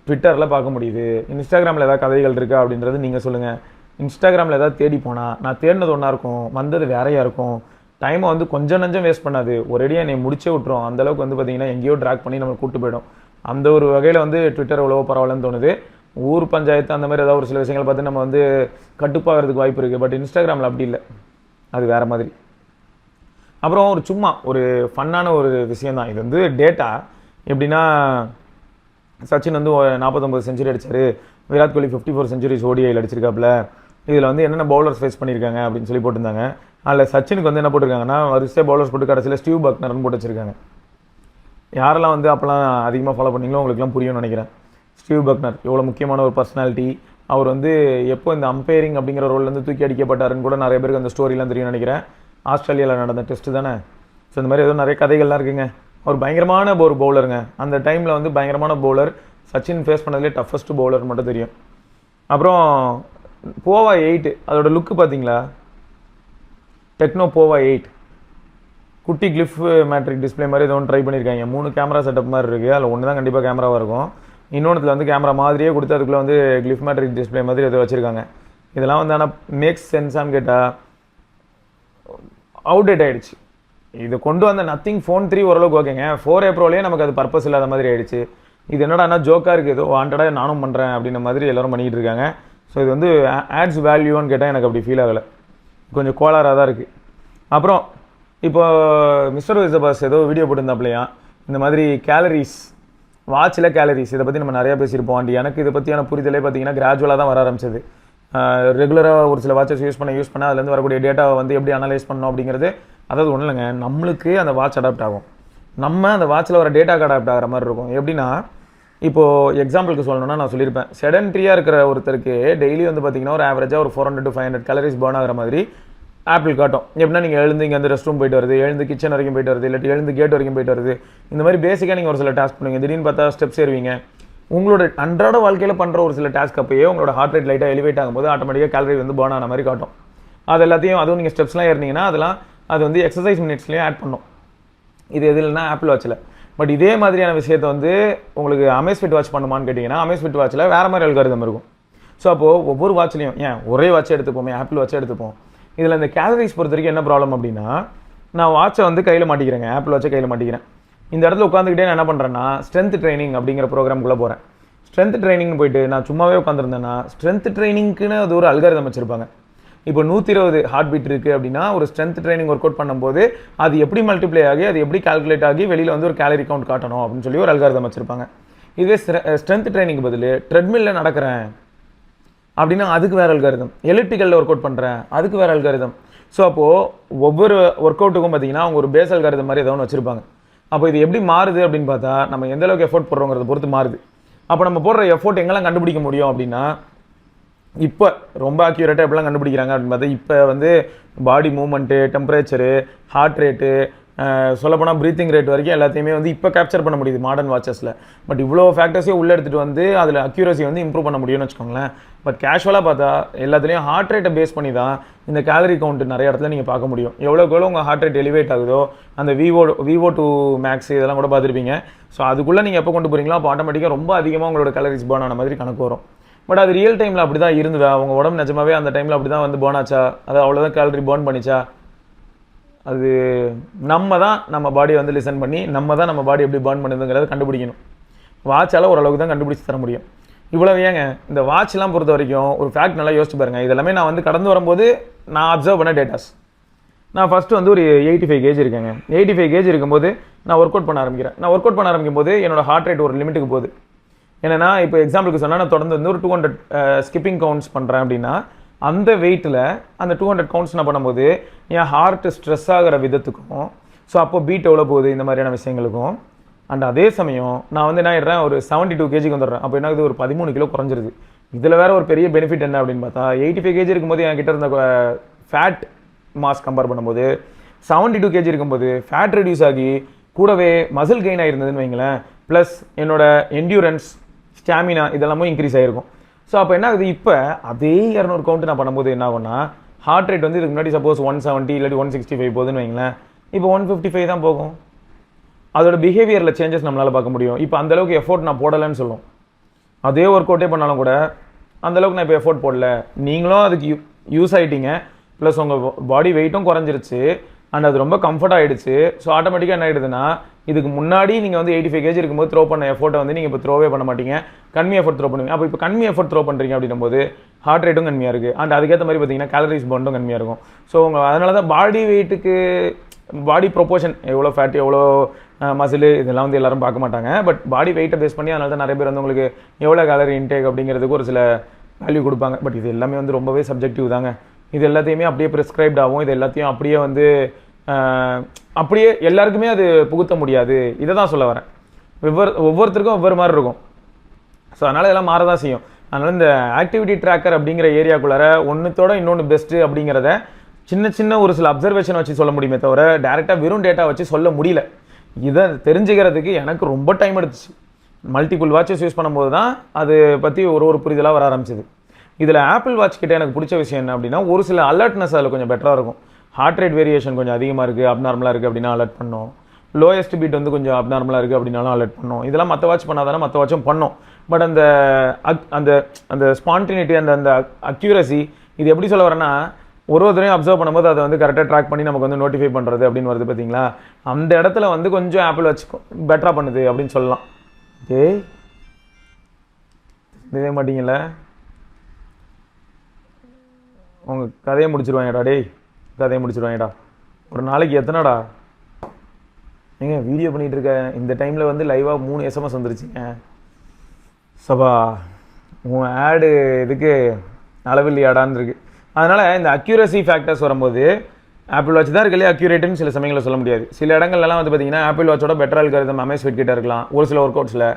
[SPEAKER 1] ட்விட்டரில் பார்க்க முடியுது. இன்ஸ்டாகிராமில் ஏதாவது கதைகள் இருக்கா அப்படின்றது நீங்கள் சொல்லுங்கள். இன்ஸ்டாகிராமில் ஏதாவது தேடி போனால் நான் தேடினது ஒன்றா இருக்கும், வந்தது வேறையாக இருக்கும். டைமை வந்து கொஞ்சம் நஞ்சம் வேஸ்ட் பண்ணாது, ஒரேடியாக என்னை முடிச்சே விட்டுரும். அந்தளவுக்கு வந்து பார்த்திங்கன்னா எங்கேயோ ட்ராக் பண்ணி நம்ம கூப்பிட்டு போய்டும். அந்த ஒரு வகையில் வந்து ட்விட்டர் எவ்வளோ பரவாயில்லன்னு தோணுது. ஊர் பஞ்சாயத்து அந்த மாதிரி ஏதாவது ஒரு சில விஷயங்கள் பார்த்து நம்ம வந்து கட்டுப்பாகிறதுக்கு வாய்ப்பு இருக்குது. பட் இன்ஸ்டாகிராமில் அப்படி இல்லை, அது வேறு மாதிரி. அப்புறம் ஒரு சும்மா ஒரு ஃபன்னான ஒரு விஷயந்தான் இது. வந்து டேட்டா எப்படின்னா சச்சின் வந்து 49 செஞ்சுரி அடித்தார், விராட் கோலி 54 செஞ்சுரிஸ் ஓடிஐயில் அடிச்சிருக்காப்புல. இதில் வந்து என்னென்ன பவுலர்ஸ் ஃபேஸ் பண்ணியிருக்காங்க அப்படின்னு சொல்லி போட்டிருந்தாங்க. அதில் சச்சினுக்கு வந்து என்ன போட்டிருக்காங்கன்னா வரிசை பவுலர்ஸ் போட்டு கடைசியில் ஸ்டீவ் பக்னர்னு போட்டு வச்சிருக்காங்க. யாரெல்லாம் வந்து அப்போலாம் அதிகமாக ஃபாலோ பண்ணிங்களோ உங்களுக்குலாம் புரியும்னு நினைக்கிறேன். ஸ்டீவ் பக்னர் எவ்வளோ முக்கியமான ஒரு பர்சனாலிட்டி. அவர் வந்து எப்போ இந்த அம்பையரிங் அப்படிங்கிற ரோல்லேருந்து தூக்கி அடிக்கப்பட்டாருன்னு கூட நிறைய பேருக்கு அந்த ஸ்டோரிலாம் தெரியும்னு நினைக்கிறேன். ஆஸ்திரேலியாவில் நடந்த டெஸ்ட்டு தானே. ஸோ இந்த மாதிரி ஏதோ நிறைய கதைகள்லாம் இருக்குங்க. அவர் பயங்கரமான ஒரு பவுலருங்க. அந்த டைமில் வந்து பயங்கரமான பவுலர். சச்சின் ஃபேஸ் பண்ணதுலேயே டஃபஸ்ட் பவுலர் மட்டும் தெரியும். அப்புறம் போவா 8 அதோட லுக்கு பார்த்தீங்களா, டெக்னோ போவா 8 குட்டி கிளிஃப் மேட்ரிக் டிஸ்பிளே மாதிரி ஏதோ ஒன்று ட்ரை பண்ணியிருக்காங்க. 3 கேமரா செட்டப் மாதிரி இருக்குது. அதில் ஒன்று தான் கண்டிப்பாக கேமராவாக இருக்கும். இன்னொன்றுத்தில் வந்து கேமரா மாதிரியே கொடுத்து அதுக்குள்ளே வந்து கிளிஃப் மேட்ரிக் டிஸ்பிளே மாதிரி ஏதோ வச்சுருக்காங்க. இதெல்லாம் வந்து ஆனால் மேக்ஸ் சென்ஸான்னு கேட்டால் அவுடேட் ஆகிடுச்சு. இது கொண்டு வந்த நத்திங் ஃபோன் 3 ஓரளவுக்கு ஓகேங்க. 4A ப்ரோலேயே நமக்கு அது பர்பஸ் இல்லாத மாதிரி ஆகிடுச்சு. இது என்னடானா ஜோக்காக இருக்குது, ஏதோ வாண்டடாக நானும் பண்ணுறேன் அப்படின்ற மாதிரி எல்லோரும் பண்ணிக்கிட்டு இருக்காங்க. ஸோ இது வந்து ஆட்ஸ் வேல்யூன்னு கேட்டால் எனக்கு அப்படி ஃபீல் ஆகலை, கொஞ்சம் கோளாறாக தான் இருக்குது. அப்புறம் இப்போ மிஸ்டர் விசபாஸ் ஏதோ வீடியோ போட்டிருந்தாப்லையா இந்த மாதிரி கேலரிஸ், வாட்சில் கேலரிஸ், இதை பற்றி நம்ம நிறையா பேசியிருப்போம். அண்ட் எனக்கு இதை பற்றியான புரிதலே பார்த்தீங்கன்னா கிராஜுவலாக தான் வர ஆரம்பிச்சது. ரெகுலராக ஒரு சில வாட்சஸ் யூஸ் பண்ண அதுலேருந்து வரக்கூடிய டேட்டாவை வந்து எப்படி அனலைஸ் பண்ணணும் அப்படிங்கிறது. அதாவது ஒன்றும் இல்லைங்க, நம்மளுக்கு அந்த வாட்ச் அடாப்ட் ஆகும். நம்ம அந்த வாட்சில் வர டேட்டா அடாப்ட் ஆகிற மாதிரி இருக்கும். எப்படின்னா இப்போது எக்ஸாம்பிளுக்கு சொல்லணும்னா நான் சொல்லியிருப்பேன், செடன்ட்ரியாக இருக்கிற ஒருத்தருக்கு டெய்லி வந்து பார்த்தீங்கன்னா ஒரு ஆவரேஜாக ஒரு 400 to 500 கலரிஸ் பர்ன் ஆகிற மாதிரி ஆப்பிள் காட்டும். எப்படின்னா நீங்கள் எழுந்து இங்கே வந்து ரெஸ்ட் ரூம் போயிட்டு வருது, எழுந்து கிச்சன் வரைக்கும் போயிட்டு வருது, இல்லாட்டி எழுந்து கேட் வரைக்கும் போயிட்டு வருது, இந்த மாதிரி பேசிக்காக நீங்கள் ஒரு சில டாஸ்க் பண்ணுவீங்க. திடீர்னு பார்த்தா ஸ்டெப்ஸ் ஏறுவீங்க. உங்களோட அன்றாட வாழ்க்கையில் பண்ணுற ஒரு சில டாஸ்க் அப்பயே உங்களோட ஹார்ட் ரேட் லைட்டாக எலிவேட் ஆகும்போது ஆட்டோமேட்டிக்காக கேலரி வந்து பர்ன் ஆன மாதிரி காட்டும். அது எல்லாத்தையும் அதுவும் நீங்கள் ஸ்டெப்ஸ்லாம் ஏறினீங்கன்னா அதெல்லாம் அது வந்து எக்ஸசைஸ் மினிட்ஸ்லேயும் ஆட் பண்ணும். இது எதுலன்னா ஆப்பிள் வாட்சில். பட் இதே மாதிரியான விஷயத்தை வந்து உங்களுக்கு அமேஸ்ஃபிட் வாட்ச் பண்ணுமான்னு கேட்டிங்கன்னா அமேஸ்ஃபிட் வாட்சில் வேறு மாதிரி அல்காரிதம் இருக்கும். ஸோ அப்போது ஒவ்வொரு வாட்ச்லையும் ஒரே வாட்சை எடுத்துப்போமே, ஆப்பிள் வாட்சை எடுத்துப்போம். இதில் இந்த கேலரிஸ் பொறுத்த வரைக்கும் என்ன ப்ராப்ளம் அப்படின்னா, நான் வாட்சை வந்து கையில் மாட்டிக்கிறேங்க, ஆப்பிள் வாட்சை கையில் மாட்டிக்கிறேன். இந்த இடத்துல உட்காந்துக்கிட்டே நான் என்ன பண்ணுறேன்னா ஸ்ட்ரென்த் ட்ரைனிங் அப்படிங்கிற ப்ரோக்ராம்குள்ளே போகிறேன். ஸ்ட்ரென்த் ட்ரைனிங் போயிட்டு நான் சும்மாவே உட்காந்துருந்தேன்னா ஸ்ட்ரென்த் ட்ரைனிங்க்குன்னு அது ஒரு அல்காரிதம் வச்சுருப்பாங்க. இப்போ 120 ஹார்ட் பீட் இருக்குது அப்படின்னா ஒரு ஸ்ட்ரென்த் ட்ரைனிங் ஒர்க் அவுட் பண்ணும்போது அது எப்படி மல்டிப்ளை ஆகி அது எப்படி கால்குலேட் ஆகி வெளியில் வந்து ஒரு கேலரி கவுண்ட் காட்டணும் அப்படின்னு சொல்லி ஒரு அல்காரிதம் வச்சுருப்பாங்க. இதுவே ஸ்ட்ரென்த் ட்ரைனிங் பதில் ட்ரெட்மில்ல நடக்கிறேன் அப்படின்னா அதுக்கு வேறு அல்காரிதம், எலிப்டிக்கலில் ஒர்க் அவுட் பண்ணுறேன் அதுக்கு வேறு அல்காரிதம். ஸோ அப்போது ஒவ்வொரு ஒர்க் அவுட்டுக்கும் பார்த்தீங்கன்னா அவங்க ஒரு பேஸ் அல்காரிதம் மாதிரி ஏதோ ஒன்று வச்சுருப்பாங்க. அப்போ இது எப்படி மாறுது அப்படின்னு பார்த்தா நம்ம எந்த அளவுக்கு எஃபோர்ட் போடுறோங்கிறத பொறுத்து மாறுது. அப்போ நம்ம போடுற எஃபோர்ட் எங்கெல்லாம் கண்டுபிடிக்க முடியும் அப்படின்னா, இப்போ ரொம்ப அக்யூரேட்டாக எப்படிலாம் கண்டுபிடிக்கிறாங்க அப்படின்னு பார்த்தா இப்போ வந்து பாடி மூவ்மெண்ட்டு, டெம்பரேச்சரு, ஹார்ட் ரேட்டு, சொல்லப்போனால் ப்ரீத்திங் ரேட் வரைக்கும் எல்லாத்தையுமே வந்து இப்போ கேப்சர் பண்ண முடியுது மாடர்ன் வாட்சஸில். பட் இவ்வளோ ஃபேக்டர்ஸையும் உள்ளே எடுத்துகிட்டு வந்து அதில் அக்யூரசி வந்து இம்ப்ரூவ் பண்ண முடியும்னு வச்சுக்கோங்களேன். பட் கேஷுவலாக பார்த்தா எல்லாத்துலேயும் ஹார்ட் ரேட்டை பேஸ் பண்ணி தான் இந்த கேலரி கவுண்ட் நிறைய இடத்துல நீங்கள் பார்க்க முடியும். எவ்வளோக்கு எவ்வளோ உங்கள் ஹார்ட் ரேட் எலிவேட் ஆகுதோ அந்த VO2 மேக்ஸ் இதெல்லாம் கூட பார்த்துருப்பீங்க. ஸோ அதுக்குள்ளே நீங்கள் எப்போ கொண்டு போகிறீங்களோ அப்போ ஆட்டோமேட்டிக்காக ரொம்ப அதிகமாக உங்களோட கேலரிஸ் பர்ன் ஆன மாதிரி கணக்கு வரும். பட் அது ரியல் டைமில் அப்படி தான் இருந்ததா, அவங்க உடம்பு நிஜமாவே அந்த டைமில் அப்படி தான் வந்து பர்ன் ஆச்சா, அது அவ்வளோதான் கேலரி பர்ன் பண்ணிச்சா, அது நம்ம தான் நம்ம பாடியை வந்து லிசன் பண்ணி நம்ம தான் நம்ம பாடி எப்படி பர்ன் பண்ணுதுங்கிறத கண்டுபிடிக்கணும். வாட்சால் ஓரளவுக்கு தான் கண்டுபிடிச்சி தர முடியும். இவ்வளவு ஏங்க இந்த வாட்ச்லாம் பொறுத்த வரைக்கும் ஒரு ஃபேக்ட் நல்லா யோசிச்சு பாருங்கள். இதெல்லாமே நான் வந்து கடந்து வரும்போது நான் அப்சர்வ் பண்ண டேட்டாஸ். நான் ஃபஸ்ட்டு வந்து ஒரு 85 கேஜ் இருக்கேங்க. 85 கேஜ் இருக்கும்போது நான் ஒர்க் அவுட் பண்ண ஆரம்பிக்கிறேன். நான் ஒர்க் அவுட் பண்ண ஆரம்பிக்கும் போது என்னோட ஹார்ட் ரேட் ஒரு லிமிட்டுக்கு போகுது. என்னன்னா இப்போ எக்ஸாம்பிளுக்கு சொன்னால் நான் தொடர்ந்து வந்து ஒரு 200 ஸ்கிப்பிங் கவுண்ட்ஸ் பண்ணுறேன் அப்படின்னா அந்த வெயிட்டில் அந்த 200 கவுண்ட்ஸ் நான் பண்ணும்போது என் ஹார்ட் ஸ்ட்ரெஸ் ஆகிற விதத்துக்கும், ஸோ அப்போ பீட் எவ்வளோ போகுது இந்த மாதிரியான விஷயங்களுக்கும். அண்ட் அதே சமயம் நான் வந்து என்ன ஆகிடுறேன், ஒரு 72 கேஜிக்கு வந்துடுறேன். அப்போ என்ன ஆகுது, ஒரு 13 கிலோ குறைஞ்சிருது. இதில் வேறு ஒரு பெரிய பெனிஃபிட் என்ன அப்படின்னு பார்த்தா 85 கேஜி இருக்கும்போது என்கிட்ட இருந்த ஃபேட் மாஸ் கம்பேர் பண்ணும்போது 72 கேஜி இருக்கும்போது ஃபேட் ரெடியூஸ் ஆகி கூடவே மசில் கெயின் ஆகிருந்ததுன்னு வைங்களேன். ப்ளஸ் என்னோட என்டியூரன்ஸ், ஸ்டாமினா இதெல்லாமும் இன்க்ரீஸ் ஆகிருக்கும். ஸோ அப்போ என்ன ஆகுது, இப்போ அதே 200 கவுண்ட் நான் பண்ணும்போது என்ன ஆகும்னா ஹார்ட் ரேட் வந்து இதுக்கு முன்னாடி சப்போஸ் 170 இல்லாட்டி 165 போகுதுன்னு வைங்களேன், இப்போ 155 தான் போகும். அதோட பிஹேவியரில் சேஞ்சஸ் நம்மளால் பார்க்க முடியும். இப்போ அந்தளவுக்கு எஃபோர்ட் நான் போடலைன்னு சொல்லும். அதே ஒர்க் அவுட்டே பண்ணாலும் கூட அந்தளவுக்கு நான் இப்போ எஃபோர்ட் போடல, நீங்களும் அதுக்கு யூஸ் ஆகிட்டீங்க, ப்ளஸ் உங்கள் பாடி வெயிட்டும் குறைஞ்சிருச்சு அண்ட் அது ரொம்ப கம்ஃபர்ட் ஆகிடுச்சு. ஸோ ஆட்டோமேட்டிக்காக என்ன ஆகிடுதுன்னா இதுக்கு முன்னாடி நீங்கள் வந்து 85 கேஜி இருக்கும்போது த்ரோ பண்ண எஃபோர்ட்டை வந்து நீங்கள் இப்போ த்ரோவே பண்ண மாட்டீங்க, கம்மி எஃபோர்ட் த்ரோ பண்ணுவீங்க. அப்போ இப்போ கம்மி எஃபோர்ட் த்ரோ பண்ணுறீங்க அப்படின்னும் போது ஹார்ட் ரேட்டும் கம்மியாக இருக்குது அண்ட் அதுக்கேற்ற மாதிரி பார்த்தீங்கன்னா கேலரிஸ் பர்னும் கம்மியாக இருக்கும். ஸோ உங்கள் அதனால தான் பாடி வெயிட்டுக்கு பாடி ப்ரொப்போர்ஷன் எவ்வளோ ஃபேட் எவ்வளோ மசில் இதெல்லாம் வந்து எல்லாரும் பார்க்க மாட்டாங்க. பட் பாடி வெயிட்டை பேஸ் பண்ணி அதனால தான் நிறைய பேர் வந்து உங்களுக்கு எவ்வளோ கேலரி இன்டேக் அப்படிங்கிறதுக்கு ஒரு சில வேல்யூ கொடுப்பாங்க. பட் இது எல்லாமே வந்து ரொம்பவே சப்ஜெக்டிவ் தாங்க. இது எல்லாத்தையுமே அப்படியே ப்ரிஸ்கிரைப்ட் ஆகும், இது எல்லாத்தையும் அப்படியே வந்து அப்படியே எல்லாருக்குமே அது புகுத்த முடியாது. இதை தான் சொல்ல வரேன். ஒவ்வொருத்தருக்கும் ஒவ்வொரு மாதிரி இருக்கும். ஸோ அதனால் இதெல்லாம் மாறதான் செய்யும். அதனால் இந்த ஆக்டிவிட்டி ட்ராக்கர் அப்படிங்கிற ஏரியாக்குள்ளார ஒன்றுத்தோட இன்னொன்று பெஸ்ட்டு அப்படிங்கிறத சின்ன சின்ன ஒரு சில அப்சர்வேஷன் வச்சு சொல்ல முடியுமே தவிர டேரெக்டாக வெறும் டேட்டா வச்சு சொல்ல முடியல. இதை தெரிஞ்சுக்கிறதுக்கு எனக்கு ரொம்ப டைம் எடுத்துச்சு. மல்டிபிள் வாட்சஸ் யூஸ் பண்ணும்போது தான் அது பற்றி ஒரு புரிதலாக வர ஆரம்பிச்சிது. இதில் ஆப்பிள் வாட்ச் கிட்டே எனக்கு பிடிச்ச விஷயம் என்ன அப்படின்னா ஒரு சில அலர்ட்னஸ் அதில் கொஞ்சம் பெட்டராக இருக்கும். ஹார்ட் ரேட் வேரியேஷன் கொஞ்சம் அதிகமாக இருக்குது, அப்நார்மலாக இருக்குது அப்படின்னா அலர்ட் பண்ணோம். லோயஸ்ட் பீட் வந்து கொஞ்சம் அப்நார்மலாக இருக்குது அப்படின்னாலும் அலர்ட் பண்ணோம். இதெல்லாம் மற்ற வாட்ச் பண்ணாதானே மற்ற வாட்சும் பண்ணோம். பட் அந்த அந்த அந்த ஸ்பான்டினிட்டி அந்த அந்த அக்யூரசி இது எப்படி சொல்ல வரேன்னா ஒரு தடவையும் அப்சர்வ் பண்ணும்போது அதை வந்து கரெக்டாக ட்ராக் பண்ணி நமக்கு வந்து நோட்டிஃபை பண்ணுறது அப்படின்னு வருது பார்த்தீங்களா. அந்த இடத்துல வந்து கொஞ்சம் ஆப்பிள் வாட்ச் பெட்டராக பண்ணுது அப்படின்னு சொல்லலாம். இதே மாட்டீங்கள உங்கள் கதையை முடிச்சிருவாங்கடா, கதையை முடிச்சிருவாங்கடா. ஒரு நாளைக்கு எத்தனைடா ஏங்க வீடியோ பண்ணிகிட்டு இருக்கேன், இந்த டைமில் வந்து லைவாக 3 SMS வந்துருச்சுங்க. சபா உன் ஆடு இதுக்கு அளவில்லையாடான்னு இருக்கு. அதனால் இந்த அக்யூரசி ஃபேக்டர்ஸ் வரும்போது ஆப்பிள் வாட்ச் தான் இருக்கலையே அக்யூரேட்டுன்னு சில சமயங்களில் சொல்ல முடியாது. சில இடங்கள்லாம் வந்து பார்த்தீங்கன்னா ஆப்பிள் வாட்சோட பெட்டராக இருக்கிறது அமேஸ்ஃபிட் கிட்ட இருக்கலாம். ஒரு சில ஒர்க் அவுட்ஸில்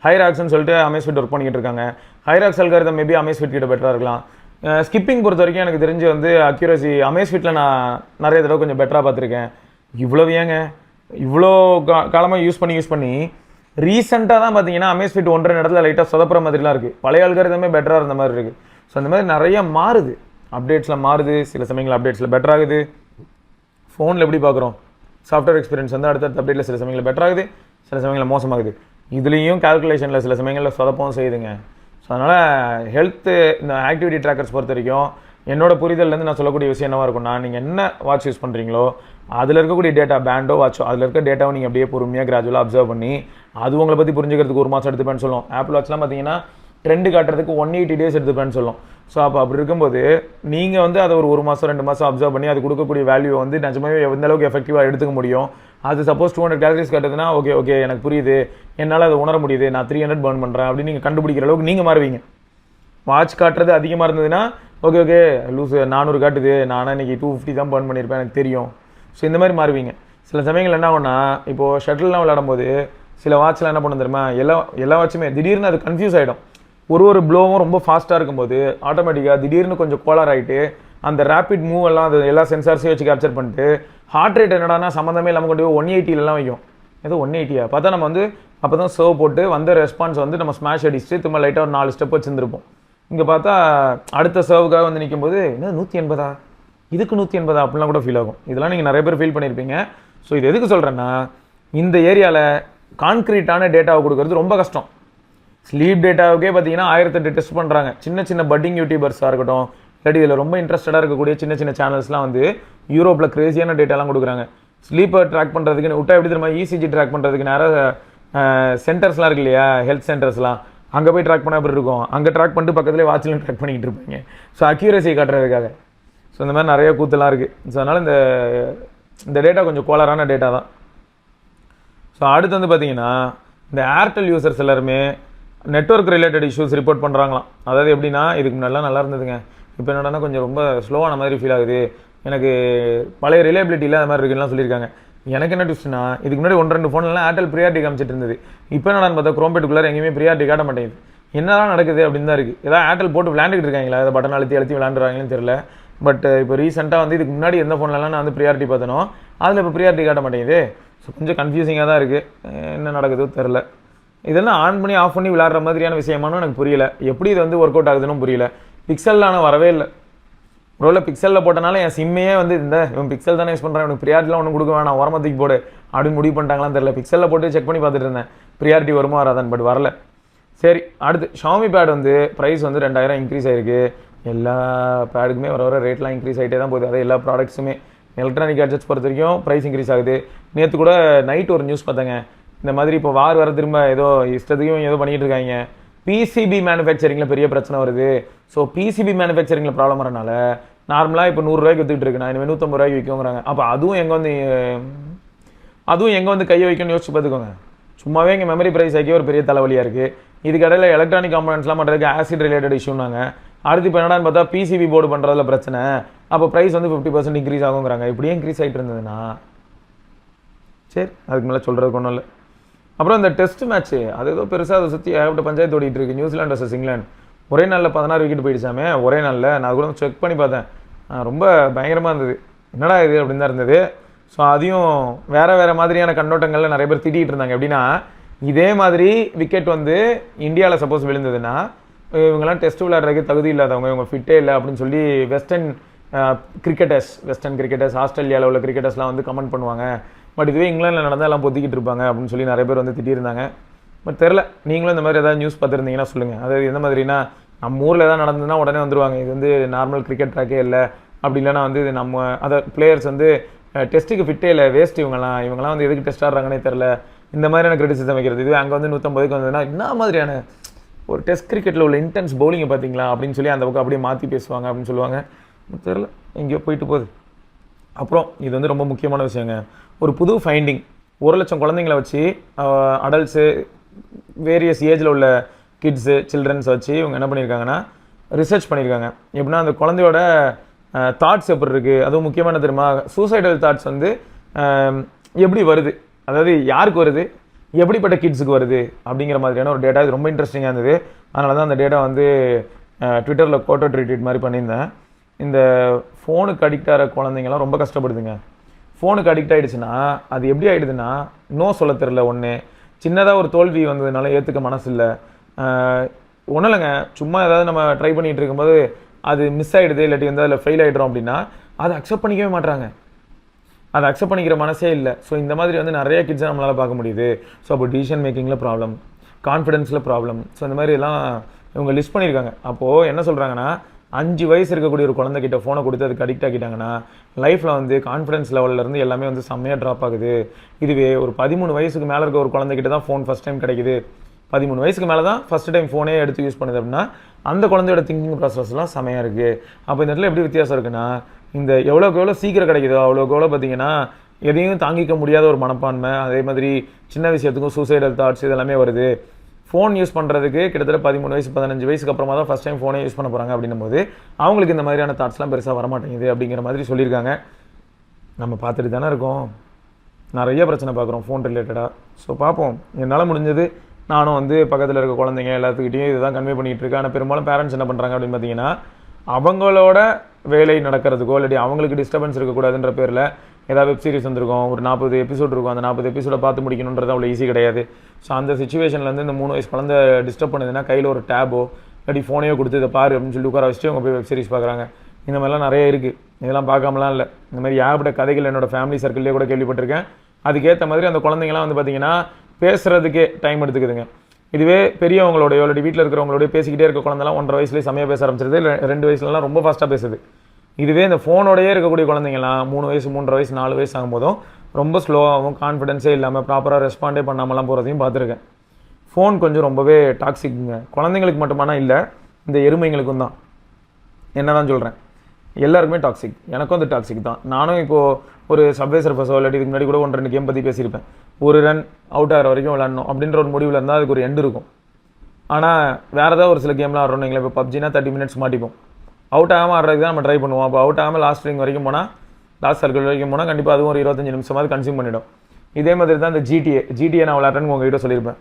[SPEAKER 1] ஹைராக்ஸ்னு சொல்லிட்டு அமேஸ்ஃபிட் ஒர்க் பண்ணிக்கிட்டு இருக்காங்க. ஹைராக்ஸ் அல்காரிதம் மேபி அமேஸ்ஃபிட் கிட்ட பெட்டராக இருக்கலாம். ஸ்கிப்பிங் பொறுத்த வரைக்கும் எனக்கு தெரிஞ்சு வந்து அக்யூரசி அமேஸ்ஃபிட்டில் நான் நிறைய தடவை கொஞ்சம் பெட்டராக பார்த்துருக்கேன். இவ்வளோ காலமாக யூஸ் பண்ணி ரீசெண்டாக தான் பார்த்தீங்கன்னா அமேஸ்ஃபிட் ஒன்றரை இடத்துல லைட்டாக சொதப்புற மாதிரிலாம் இருக்குது. பழைய அல்காரிதமே பெட்டராக இருந்த மாதிரி இருக்குது. ஸோ அந்த மாதிரி நிறைய மாறுது, அப்டேட்ஸில் மாறுது. சில சமயங்கள் அப்டேட்ஸில் பெட்டர் ஆகுது. ஃபோனில் எப்படி பார்க்குறோம், சாஃப்ட்வேர் எக்ஸ்பீரியன்ஸ் வந்து அடுத்தடுத்த அப்டேட்டில் சில சமயங்களில் பெட்டர் ஆகுது, சில சமயங்களில் மோசமாகுது. இதுலேயும் கால்குலேஷனில் சில சமயங்களில் சொதப்பவும் செய்யுதுங்க. ஸோ அதனால் ஹெல்த்து இந்த ஆக்டிவிட்டி ட்ராக்கர்ஸ் பொறுத்த வரைக்கும் என்னோட புரிதல்லேருந்து நான் சொல்லக்கூடிய விஷயம் என்னவாக இருக்கும்னா, நீங்கள் என்ன வாட்ச் யூஸ் பண்ணுறீங்களோ அதில் இருக்கக்கூடிய டேட்டா, பேண்டோ வாட்சோ அதில் இருக்க டேட்டாவை நீங்கள் அப்படியே பொறுமையாக கிராஜுவலாக அப்சர்வ் பண்ணி அது உங்களை பற்றி புரிஞ்சுக்கிறதுக்கு 1 மாதம் எடுத்துப்பேன்னு சொல்லும். ஆப்பிள் வாட்ச்லாம் பார்த்தீங்கன்னா ட்ரெண்டு காட்டுறதுக்கு 180 days எடுத்துப்பேன்னு சொல்லும். ஸோ அப்படி இருக்கும்போது நீங்கள் வந்து அதை ஒரு மாதம் 2 மாதம் அப்சர்வ் பண்ணி அது கொடுக்கக்கூடிய வேல்யூ வந்து நிஜமாவே எந்த அளவுக்கு எஃபெக்டிவாக எடுத்துக்க முடியும். அது சப்போஸ் 200 calories காட்டுதுன்னா ஓகே எனக்கு புரியுது, என்னால் அதை உணர முடியுது, நான் 300 பர்ன் பண்ணுறேன் அப்படின்னு நீங்கள் கண்டுபிடிக்கிற அளவுக்கு நீங்கள் மாறுவீங்க. வாட்ச் காட்டுறது அதிகமாக இருந்ததுன்னா ஓகே லூஸ் 400 காட்டுது, நானும் இன்றைக்கி 250 தான் பர்ன் பண்ணியிருப்பேன் எனக்கு தெரியும். ஸோ இந்த மாதிரி மாறுவீங்க. சில சமயங்கள் என்ன ஆகும்னா, இப்போது ஷட்டில்லாம் விளையாடும்போது சில வாட்ச்லாம் என்ன பண்ண தெரியுமா, எல்லா வாட்சுமே திடீர்னு அது கன்ஃபியூஸ் ஆகிடும். ஒரு ப்ளோவும் ரொம்ப ஃபாஸ்ட்டாக இருக்கும்போது ஆட்டோமேட்டிக்காக திடீர்னு கொஞ்சம் கோளார் ஆகிட்டு அந்த ரேபிட் மூவ் எல்லாம் அது எல்லா சென்சார்ஸையும் வச்சு கேப்சர் பண்ணிட்டு ஹார்ட் ரேட் என்னடானா சம்மந்தமே இல்லாமல் கொண்டு போய் 180 வைக்கும். ஏதோ 180 பார்த்தா நம்ம வந்து அப்போ தான் சர்வ் போட்டு வந்த ரெஸ்பான்ஸ் வந்து நம்ம ஸ்மாஷ் அடிச்சுட்டு திரும்ப லைட்டாக ஒரு 4 ஸ்டெப் வச்சுருந்துருப்போம். இங்கே பார்த்தா அடுத்த சர்வுக்காக வந்து நிற்கும்போது என்ன 180 இதுக்கு 180 அப்படிலாம் கூட ஃபீல் ஆகும். இதெல்லாம் நீங்கள் நிறைய பேர் ஃபீல் பண்ணியிருப்பீங்க. ஸோ இது எதுக்கு சொல்கிறேன்னா, இந்த ஏரியாவில் கான்க்ரீட்டான டேட்டாவை கொடுக்கறது ரொம்ப கஷ்டம். ஸ்லீப் டேட்டாவுக்கே பார்த்தீங்கன்னா 1008 டெஸ்ட் பண்ணுறாங்க. சின்ன பட்டிங் யூடியூபர்ஸாக இருக்கட்டும், இல்லாட்டி இதில் ரொம்ப இன்ட்ரெஸ்டடாக இருக்கக்கூடிய சின்ன சேனல்ஸ்லாம் வந்து யூரோப்பில் கிரேசியான டேட்டாலாம் கொடுக்குறாங்க. ஸ்லீப்பை ட்ராக் பண்ணுறதுக்கு விட்டா எப்படி தெரியுமா, இசிஜி ட்ராக் பண்ணுறதுக்கு நிறைய சென்டர்ஸ்லாம் இருக்கு இல்லையா, ஹெல்த் சென்டர்ஸ்லாம், அங்கே போய் ட்ராக் பண்ண எப்படி இருக்கும், அங்கே ட்ராக் பண்ணிட்டு பக்கத்துலேயே வாட்சிலும் ட்ராக் பண்ணிக்கிட்டு இருப்பாங்க. ஸோ அக்யூரஸியை காட்டுறதுக்காக. ஸோ இந்த மாதிரி நிறைய கூத்தெல்லாம் இருக்குது. ஸோ அதனால் இந்த டேட்டா கொஞ்சம் கோளாறான டேட்டா தான். ஸோ அடுத்து வந்து பார்த்தீங்கன்னா இந்த ஏர்டெல் யூசர்ஸ் எல்லாருமே நெட்வொர்க் ரிலேட்டட் இஷ்யூஸ் ரிப்போர்ட் பண்ணுறாங்களாம். அதாவது எப்படின்னா, இதுக்கு நல்லா இருந்ததுங்க, இப்போ என்னடா கொஞ்சம் ரொம்ப ஸ்லோவான மாதிரி ஃபீல் ஆகுது, எனக்கு பழைய ரிலேபிலிட்டி இல்லாத மாதிரி இருக்குன்னு சொல்லியிருக்காங்க. எனக்கு என்ன ட்விஸ்ட்னா, இதுக்கு முன்னாடி 1-2 ஃபோன்லாம் ஏர்டெல் ப்ரியாரிட்டி காமிச்சிட்டு இருந்தது. இப்போ என்னடான்னு பார்த்தா குரோம்பேட்டுக்குள்ளே எங்கேயுமே ப்ரியாரிட்டி காட்ட மாட்டேங்குது. என்னதான் நடக்குது அப்படின்னு தான் இருக்குது. ஏதாவது ஏர்டெல் போட்டு விளையாண்டுட்டு இருக்காங்களா, அதை பட்டன் அழுத்தி விளையாண்டுறாங்கன்னு தெரியல. பட் இப்போ ரீசெண்டாக வந்து இதுக்கு முன்னாடி எந்த ஃபோன்லலாம் நான் வந்து ப்ரியாரிட்டி பார்த்தனோ அதில் இப்போ ப்ரியாரிட்டி காட்ட மாட்டேங்குது. ஸோ கொஞ்சம் கன்ஃபியூசிங்காக தான் இருக்குது, என்ன நடக்குதோ தெரில. இதெல்லாம் ஆன் பண்ணி ஆஃப் பண்ணி விளையாடுற மாதிரியான விஷயமானு எனக்கு புரியல. எப்படி இது வந்து ஒர்க் அவுட் ஆகுதுன்னு புரியல. பிக்சலில் ஆனால் வரவே இல்லை. ஒருவேளை பிக்சலில் போட்டனால என் சிம்மையே வந்து இவன் பிக்சல் தானே யூஸ் பண்ணுறான், எனக்கு ப்ரியாரிட்டிலாம் ஒன்றும் கொடுக்க வேணாம், ஓரமத்துக்கு போடு அப்படின்னு முடிவு பண்ணிட்டாங்களான்னு தெரியல. பிக்சலில் போட்டு செக் பண்ணி பார்த்துட்டு இருந்தேன் ப்ரியாரிட்டி வருமா வராதான், பட் வரல. சரி, அடுத்து ஷாமி பேட் வந்து ப்ரைஸ் வந்து 2000 இன்க்ரீஸ் ஆகிருக்கு. எல்லா பேடுக்குமே வர ரேட்லாம் இன்க்ரீஸ் ஆகிட்டே தான் போகுது. அதே எல்லா ப்ராடக்ட்ஸுமே எலக்ட்ரானிக் கேட்ஜெட்ஸ் பொறுத்த வரைக்கும் ப்ரைஸ் இன்க்ரீஸ் ஆகுது. நேற்று கூட நைட் ஒரு நியூஸ் பார்த்தேங்க, இந்த மாதிரி இப்போ வர திரும்ப ஏதோ இஷ்டத்துக்கும் ஏதோ பண்ணிகிட்டு இருக்காங்க. பிசிபி மேனுஃபேக்சரிங்கில் பெரிய பிரச்சனை வருது. ஸோ பிசிபி மேனுஃபேக்சரிங்கில் ப்ராப்ளம் வரனால நார்மலாக இப்போ 100 ரூபாய்க்கு விற்றுக்கிட்டு இருக்கு, நான் இனிமேல் 150 ரூபாய்க்கு விற்குங்கிறாங்க. அப்போ அதுவும் எங்கே வந்து கையை வைக்கணும்னு யோசிச்சு பார்த்துக்கோங்க. சும்மாவே இங்கே மெமரி ப்ரைஸ் ஆக்கி ஒரு பெரிய தலைவலியாக இருக்குது. இதுக்கு இடையில எலக்ட்ரானிக் காம்பனன்ட்ஸ்லாம் பண்ணுறதுக்கு ஆசிட் ரிலேட்டட் இஷ்யூனாங்க. அடுத்து இப்போ என்னடான்னு பார்த்தா பிசிபி போர்டு பண்ணுறதுல பிரச்சனை. அப்போ ப்ரைஸ் வந்து 50% இன்க்ரீஸ் ஆகுங்கிறாங்க. இப்படியே இன்க்ரீஸ் ஆகிட்டு இருந்ததுன்னா சரி, அதுக்கு மேலே சொல்கிறதுக்கு ஒன்றும் இல்லை. அப்புறம் இந்த டெஸ்ட் மேட்ச்சு அது ஏதோ பெருசாக அதை சுற்றி ஏகப்பட்ட பஞ்சாயத்து ஓடிட்டு இருக்கு. நியூசிலாந்து வர்சஸ் இங்கிலாந்து ஒரே நாளில் 16 விக்கெட் போயிடுச்சாமே, ஒரே நாளில். நான் கூட செக் பண்ணி பார்த்தேன், ரொம்ப பயங்கரமாக இருந்தது. என்னடா இது அப்படின்னு தான் இருந்தது. ஸோ அதையும் வேறு மாதிரியான கண்ணோட்டங்களில் நிறைய பேர் திட்டிகிட்டு இருந்தாங்க. எப்படின்னா, இதே மாதிரி விக்கெட் வந்து இந்தியாவில் சப்போஸ் விழுந்ததுன்னா இவங்கெல்லாம் டெஸ்ட் விளையாடுறதுக்கு தகுதி இல்லாதவங்க, இவங்க ஃபிட்டே இல்லை அப்படின்னு சொல்லி வெஸ்டர்ன் கிரிக்கெட்டர்ஸ் ஆஸ்திரேலியாவில் உள்ள கிரிக்கெட்டர்ஸ்லாம் வந்து கமெண்ட் பண்ணுவாங்க. பட் இதுவே இங்கிலாந்தில் நடந்தால் எல்லாம் பொத்திக்கிட்டு இருப்பாங்க அப்படின்னு சொல்லி நிறைய பேர் வந்து திட்டியிருந்தாங்க. பட் தெரில, நீங்களும் இந்த மாதிரி ஏதாவது நியூஸ் பார்த்துருந்தீங்கன்னா சொல்லுங்கள். அதாவது எந்த மாதிரினா, நம்ம ஊரில் எதாவது நடந்ததுன்னா உடனே வந்துடுவாங்க, இது வந்து நார்மல் கிரிக்கெட் ட்ராக்கே இல்லை, அப்படி இல்லைனா வந்து இது நம்ம அதை பிளேயர்ஸ் வந்து டெஸ்ட்டுக்கு ஃபிட்டே இல்லை, வேஸ்ட் இவங்கெல்லாம் வந்து எதுக்கு டெஸ்ட் ஆடுறாங்கன்னே தெரில, இந்த மாதிரியான கிரிட்டிசிசம் வைக்கிறது. இதுவே அங்கே வந்து 150க்கு வந்ததுன்னா என்ன மாதிரியான ஒரு டெஸ்ட் கிரிக்கெட்டில் உள்ள இன்டென்ஸ் பவுலிங்கை பார்த்தீங்களா அப்படின்னு சொல்லி அந்த பக்கம் அப்படியே மாற்றி பேசுவாங்க அப்படின்னு சொல்லுவாங்க. தெரில, எங்கேயோ போயிட்டு போகுது. அப்புறம் இது வந்து ரொம்ப முக்கியமான விஷயங்க, ஒரு புது ஃபைண்டிங். 1,00,000 குழந்தைங்களை வச்சு அடல்ட்ஸு வேரியஸ் ஏஜில் உள்ள கிட்ஸு சில்ட்ரன்ஸ் வச்சு இவங்க என்ன பண்ணியிருக்காங்கன்னா ரிசர்ச் பண்ணியிருக்காங்க. எப்படின்னா, அந்த குழந்தையோட தாட்ஸ் எப்படி இருக்குது, அதுவும் முக்கியமான தெரியுமா, சூசைடல் தாட்ஸ் வந்து எப்படி வருது, அதாவது யாருக்கு வருது, எப்படிப்பட்ட கிட்ஸுக்கு வருது அப்படிங்கிற மாதிரியான ஒரு டேட்டா. இது ரொம்ப இன்ட்ரெஸ்டிங்காக இருந்தது. அதனால தான் அந்த டேட்டா வந்து ட்விட்டரில் கோட்டோ ட்வீட் மாதிரி பண்ணியிருந்தேன். இந்த ஃபோனுக்கு அடிக்ட் ஆகிற குழந்தைங்கலாம் ரொம்ப கஷ்டப்படுதுங்க. ஃபோனுக்கு அடிக்ட் ஆகிடுச்சுன்னா அது எப்படி ஆகிடுதுன்னா, நோ சொல்ல தெரில, ஒன்று சின்னதாக ஒரு தோல்வி வந்ததுனால ஏற்றுக்க மனசு இல்லை, ஒன்றும் இல்லைங்க, சும்மா ஏதாவது நம்ம ட்ரை பண்ணிகிட்டு இருக்கும்போது அது மிஸ் ஆகிடுது, இல்லாட்டி வந்து அதில் ஃபெயில் ஆகிடுறோம் அப்படின்னா அதை அக்செப்ட் பண்ணிக்கவே மாட்றாங்க, அதை அக்செப்ட் பண்ணிக்கிற மனசே இல்லை. ஸோ இந்த மாதிரி வந்து நிறைய கிட்ஸை நம்மளால் பார்க்க முடியுது. ஸோ அப்போ டிசிஷன் மேக்கிங்கில் ப்ராப்ளம், கான்ஃபிடென்ஸில் ப்ராப்ளம், ஸோ இந்த மாதிரி எல்லாம் இவங்க லிஸ்ட் பண்ணியிருக்காங்க. அப்போது என்ன சொல்கிறாங்கன்னா, 5 வயசு இருக்கக்கூடிய ஒரு குழந்தைகிட்ட ஃபோனை கொடுத்து அதுக்கு அடிக்ட் ஆகிட்டாங்கன்னா லைஃப்பில் வந்து கான்ஃபிடன்ஸ் லெவலிலேருந்து எல்லாமே வந்து செம்மையாக ட்ராப் ஆகுது. இதுவே ஒரு 13 வயசுக்கு மேலே இருக்க ஒரு குழந்தைகிட்ட தான் ஃபோன் ஃபஸ்ட் டைம் கிடைக்குது, 13 வயசுக்கு மேலே தான் ஃபஸ்ட் டைம் ஃபோனே எடுத்து யூஸ் பண்ணுது அப்படின்னா அந்த குழந்தையோட திங்கிங் ப்ராசஸ்லாம் செமையாக இருக்குது. அப்போ இந்த இடத்துல எப்படி வித்தியாசம் இருக்குன்னா, இந்த எவ்வளோக்கு எவ்வளோ சீக்கிரம் கிடைக்குதோ அவ்வளோக்கு எவ்வளோ பார்த்தீங்கன்னா எதையும் தாங்கிக்க முடியாத ஒரு மனப்பான்மை, அதே மாதிரி சின்ன விஷயத்துக்கும் சூசைடல் தாட்ஸ் இதெல்லாமே வருது. ஃபோன் யூஸ் பண்ணுறதுக்கு கிட்டத்தட்ட 13 வயசு 15 வயசுக்கு அப்புறமா தான் ஃபஸ்ட் டைம் ஃபோனே யூஸ் பண்ண போகிறாங்க. அப்படின்னும் போது அவங்களுக்கு இந்த மாதிரியான தாட்ஸ்லாம் பெருசாக வரமாட்டேங்குது அப்படிங்கிற மாதிரி சொல்லியிருக்காங்க. நம்ம பார்த்துட்டு தானே இருக்கோம், நிறைய பிரச்சனை பார்க்குறோம் ஃபோன் ரிலேட்டடாக. ஸோ பார்ப்போம், என்னால் முடிஞ்சது நானும் வந்து பக்கத்தில் இருக்க குழந்தைங்க எல்லாத்துக்கிட்டையும் இதுதான் கன்வே பண்ணிகிட்டு இருக்கேன். ஆனால் பெரும்பாலும் பேரண்ட்ஸ் என்ன பண்ணுறாங்க அப்படின்னு பார்த்தீங்கன்னா, அவங்களோட வேலை நடக்கிறதுக்கோ இல்லாட்டி அவங்களுக்கு டிஸ்டர்பன்ஸ் இருக்கக்கூடாதுன்ற பேரில் ஏதாவது வெப் சீரிஸ் வந்திருக்கும், ஒரு 40 எபிசோட் இருக்கும், அந்த 40 எபிசோட பார்த்து முடிக்கணுன்றது அவ்வளோ ஈஸி கிடையாது. ஸோ அந்த சுச்சுவேஷனில் வந்து இந்த 3 வயசு குழந்தை டிஸ்டர்ப் பண்ணுதுன்னா கையில் ஒரு டேபோ இல்லாட்டி ஃபோனையோ கொடுத்து இதை பாரு அப்படின்னு சொல்லி உட்கார வச்சுட்டு அவங்க போய் வெப் சீரிஸ் பார்க்குறாங்க. இந்த மாதிரிலாம் நிறைய இருக்குது, இதெல்லாம் பார்க்காமலாம் இல்லை. இந்த மாதிரி ஏகப்பட்ட கதைகள் என்னோடய ஃபேமிலி சர்க்கிள்லேயே கூட கேள்விப்பட்டிருக்கேன். அதுக்கேற்ற மாதிரி அந்த குழந்தைங்களாம் வந்து பார்த்திங்கன்னா பேசுகிறதுக்கே டைம் எடுத்துக்குதுங்க. இதுவே பெரியவங்களோடையோ இல்லாட்டி வீட்டில் இருக்கிறவங்களோடய பேசிக்கிட்டே இருக்க குழந்தைலாம் 1.5 வயசுலேயே செம்மையாக பேச ஆரம்பிச்சிருது, 2 வயசுலலாம் ரொம்ப ஃபாஸ்ட்டாக பேசுது. இதுவே இந்த ஃபோனோடையே இருக்கக்கூடிய குழந்தைங்கலாம் 3 வயசு 3.5 வயசு 4 வயசு ஆகும்போதும் ரொம்ப ஸ்லோவாகவும் கான்ஃபிடென்ஸே இல்லாமல் ப்ராப்பராக ரெஸ்பாண்டே பண்ணாமலாம் போகிறதையும் பார்த்துருக்கேன். ஃபோன் கொஞ்சம் ரொம்பவே டாக்ஸிக்குங்க, குழந்தைங்களுக்கு மட்டுமானா இல்லை, இந்த எருமைங்களுக்கும் தான். என்ன தான் சொல்கிறேன், எல்லாருக்குமே டாக்ஸிக், எனக்கும் அந்த டாக்ஸிக் தான். நானும் இப்போது ஒரு சப்வே சர்ஃபஸோ இல்லாட்டி இதுக்கு முன்னாடி கூட 1-2 கேம் பற்றி பேசியிருப்பேன். ஒரு ரன் அவுட் ஆகிற வரைக்கும் விளாடணும் அப்படின்ற ஒரு முடிவில் இருந்தால் அதுக்கு ஒரு எண்டு இருக்கும். ஆனால் வேறு ஏதாவது ஒரு சில கேம்லாம் ஆடுறோம், நீங்களே இப்போ பப்ஜினா 30 மினிட்ஸ் மாட்டிப்போம், அவுட் ஆகாமல் ஆடுறதுக்கு தான் நம்ம ட்ரை பண்ணுவோம். அப்போ அவுட் ஆகாமல் லாஸ்ட் ரிங் வரைக்கும் போனால், லாஸ்ட் சர்க்கிள் வரைக்கும் போனால் கண்டிப்பாக அதுவும் ஒரு 25 நிமிஷமாவது கன்சியூம் பண்ணிவிடும். இதே மாதிரி தான் இந்த ஜிடிஏ நான் விளையாடுறேன்னு உங்ககிட்ட சொல்லியிருப்பேன்.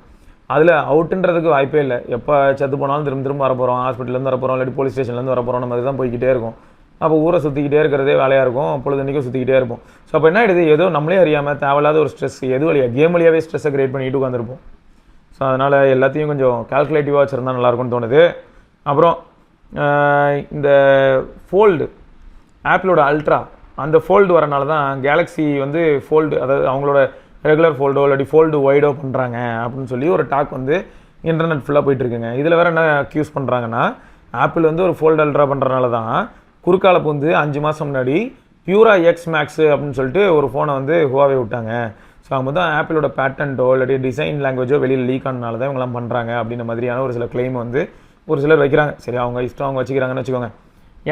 [SPEAKER 1] அதில் அவுட்டுன்றதுக்கு வாய்ப்பே இல்லை, எப்போ செத்து போனாலும் திரும்ப வர போகிறோம், ஹாஸ்பிட்டலேருந்து வர போகிறோம் இல்லாட்டி போலீஸ் ஸ்டேஷன்லேருந்து வர போகிறோம், நம்ம மாதிரி தான் போய்கிட்டே இருக்கும். அப்போ ஊரை சுற்றிக்கிட்டே இருக்கிறதே வேலையாக இருக்கும், பொழுதுன்னைக்கும் சுற்றிக்கிட்டே இருப்போம். ஸோ அப்போ என்ன ஆகிடுது, ஏதோ நம்மளே அறியாமல் தேவையில்லாத ஒரு ஸ்ட்ரெஸ், எது வழியாக கேம் வழியாகவே ஸ்ட்ரெஸ்ஸை கிரியேட் பண்ணிட்டு உட்காந்துருப்போம். ஸோ அதனால் எல்லாத்தையும் கொஞ்சம் கால்குலேட்டிவாக வச்சுருந்தா நல்லாயிருக்கும்னு தோணுது. அப்புறம் இந்த ஃபோல்டு ஆப்பிளோட அல்ட்ரா அந்த ஃபோல்டு வரனால தான் கேலக்ஸி வந்து ஃபோல்டு, அதாவது அவங்களோட ரெகுலர் ஃபோல்டோ இல்லாட்டி ஃபோல்டு ஒய்டோ பண்ணுறாங்க அப்படின்னு சொல்லி ஒரு டாக் வந்து இன்டர்நெட் ஃபுல்லாக போயிட்டுருக்குங்க. இதில் வேறு என்ன அக்யூஸ் பண்ணுறாங்கன்னா, ஆப்பிள் வந்து ஒரு ஃபோல்டு அல்ட்ரா பண்ணுறனால தான் குறுக்கால வந்து 5 மாதம் முன்னாடி பியூரா எக்ஸ் மேக்ஸு அப்படின்னு சொல்லிட்டு ஒரு ஃபோனை வந்து ஹுவாவே விட்டாங்க. ஸோ அவங்க தான் ஆப்பிளோட பேட்டன்ட்டோ இல்லாட்டி டிசைன் லாங்குவேஜோ வெளியில் லீக் ஆனனால தான் இவங்களாம் பண்ணுறாங்க அப்படின்ற மாதிரியான ஒரு சில கிளைம் வந்து ஒரு சிலர் வைக்கிறாங்க. சரி, அவங்க இஷ்டம், அவங்க வச்சுக்கிறாங்கன்னு வச்சுக்கோங்க.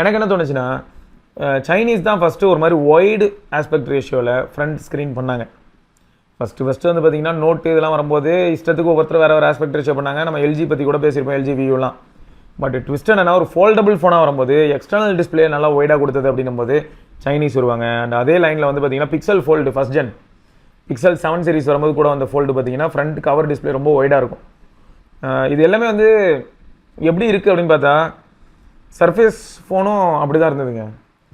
[SPEAKER 1] எனக்கு என்ன தோணுச்சுன்னா, சைனீஸ் தான் ஃபஸ்ட்டு ஒரு மாதிரி ஒய்டு ஆஸ்பெக்ட் ரேஷியோவில் ஃப்ரண்ட் ஸ்க்ரீன் பண்ணாங்க. ஃபஸ்ட்டு வந்து பார்த்திங்கன்னா நோட்டு இதெல்லாம் வரும்போது இஷ்டத்துக்கு ஒவ்வொருத்தர் வேறு ஆஸ்பெக்ட் ரேஷியோ பண்ணாங்க. நம்ம எல்ஜி பற்றி கூட பேசியிருப்போம், எல்ஜி வியூலாம். பட் ட்விஸ்ட் என்னன்னா, ஒரு ஃபோல்டபுள் ஃபோனாக வரும்போது எக்ஸ்டர்னல் டிஸ்பிளே நல்லா ஒய்டாக கொடுத்தது அப்படின்னும் போது சைனீஸ் வருவாங்க. அண்ட் அதே லைனில் வந்து பார்த்திங்கன்னா pixel fold first gen pixel 7 series வரும்போது கூட அந்த ஃபோல்டு பார்த்திங்கன்னா ஃப்ரண்ட் கவர் டிஸ்பிளே ரொம்ப ஒய்டாக இருக்கும். இது எல்லாமே வந்து எப்படி இருக்குது அப்படின்னு பார்த்தா, சர்ஃபேஸ் ஃபோனும் அப்படி தான் இருந்ததுங்க.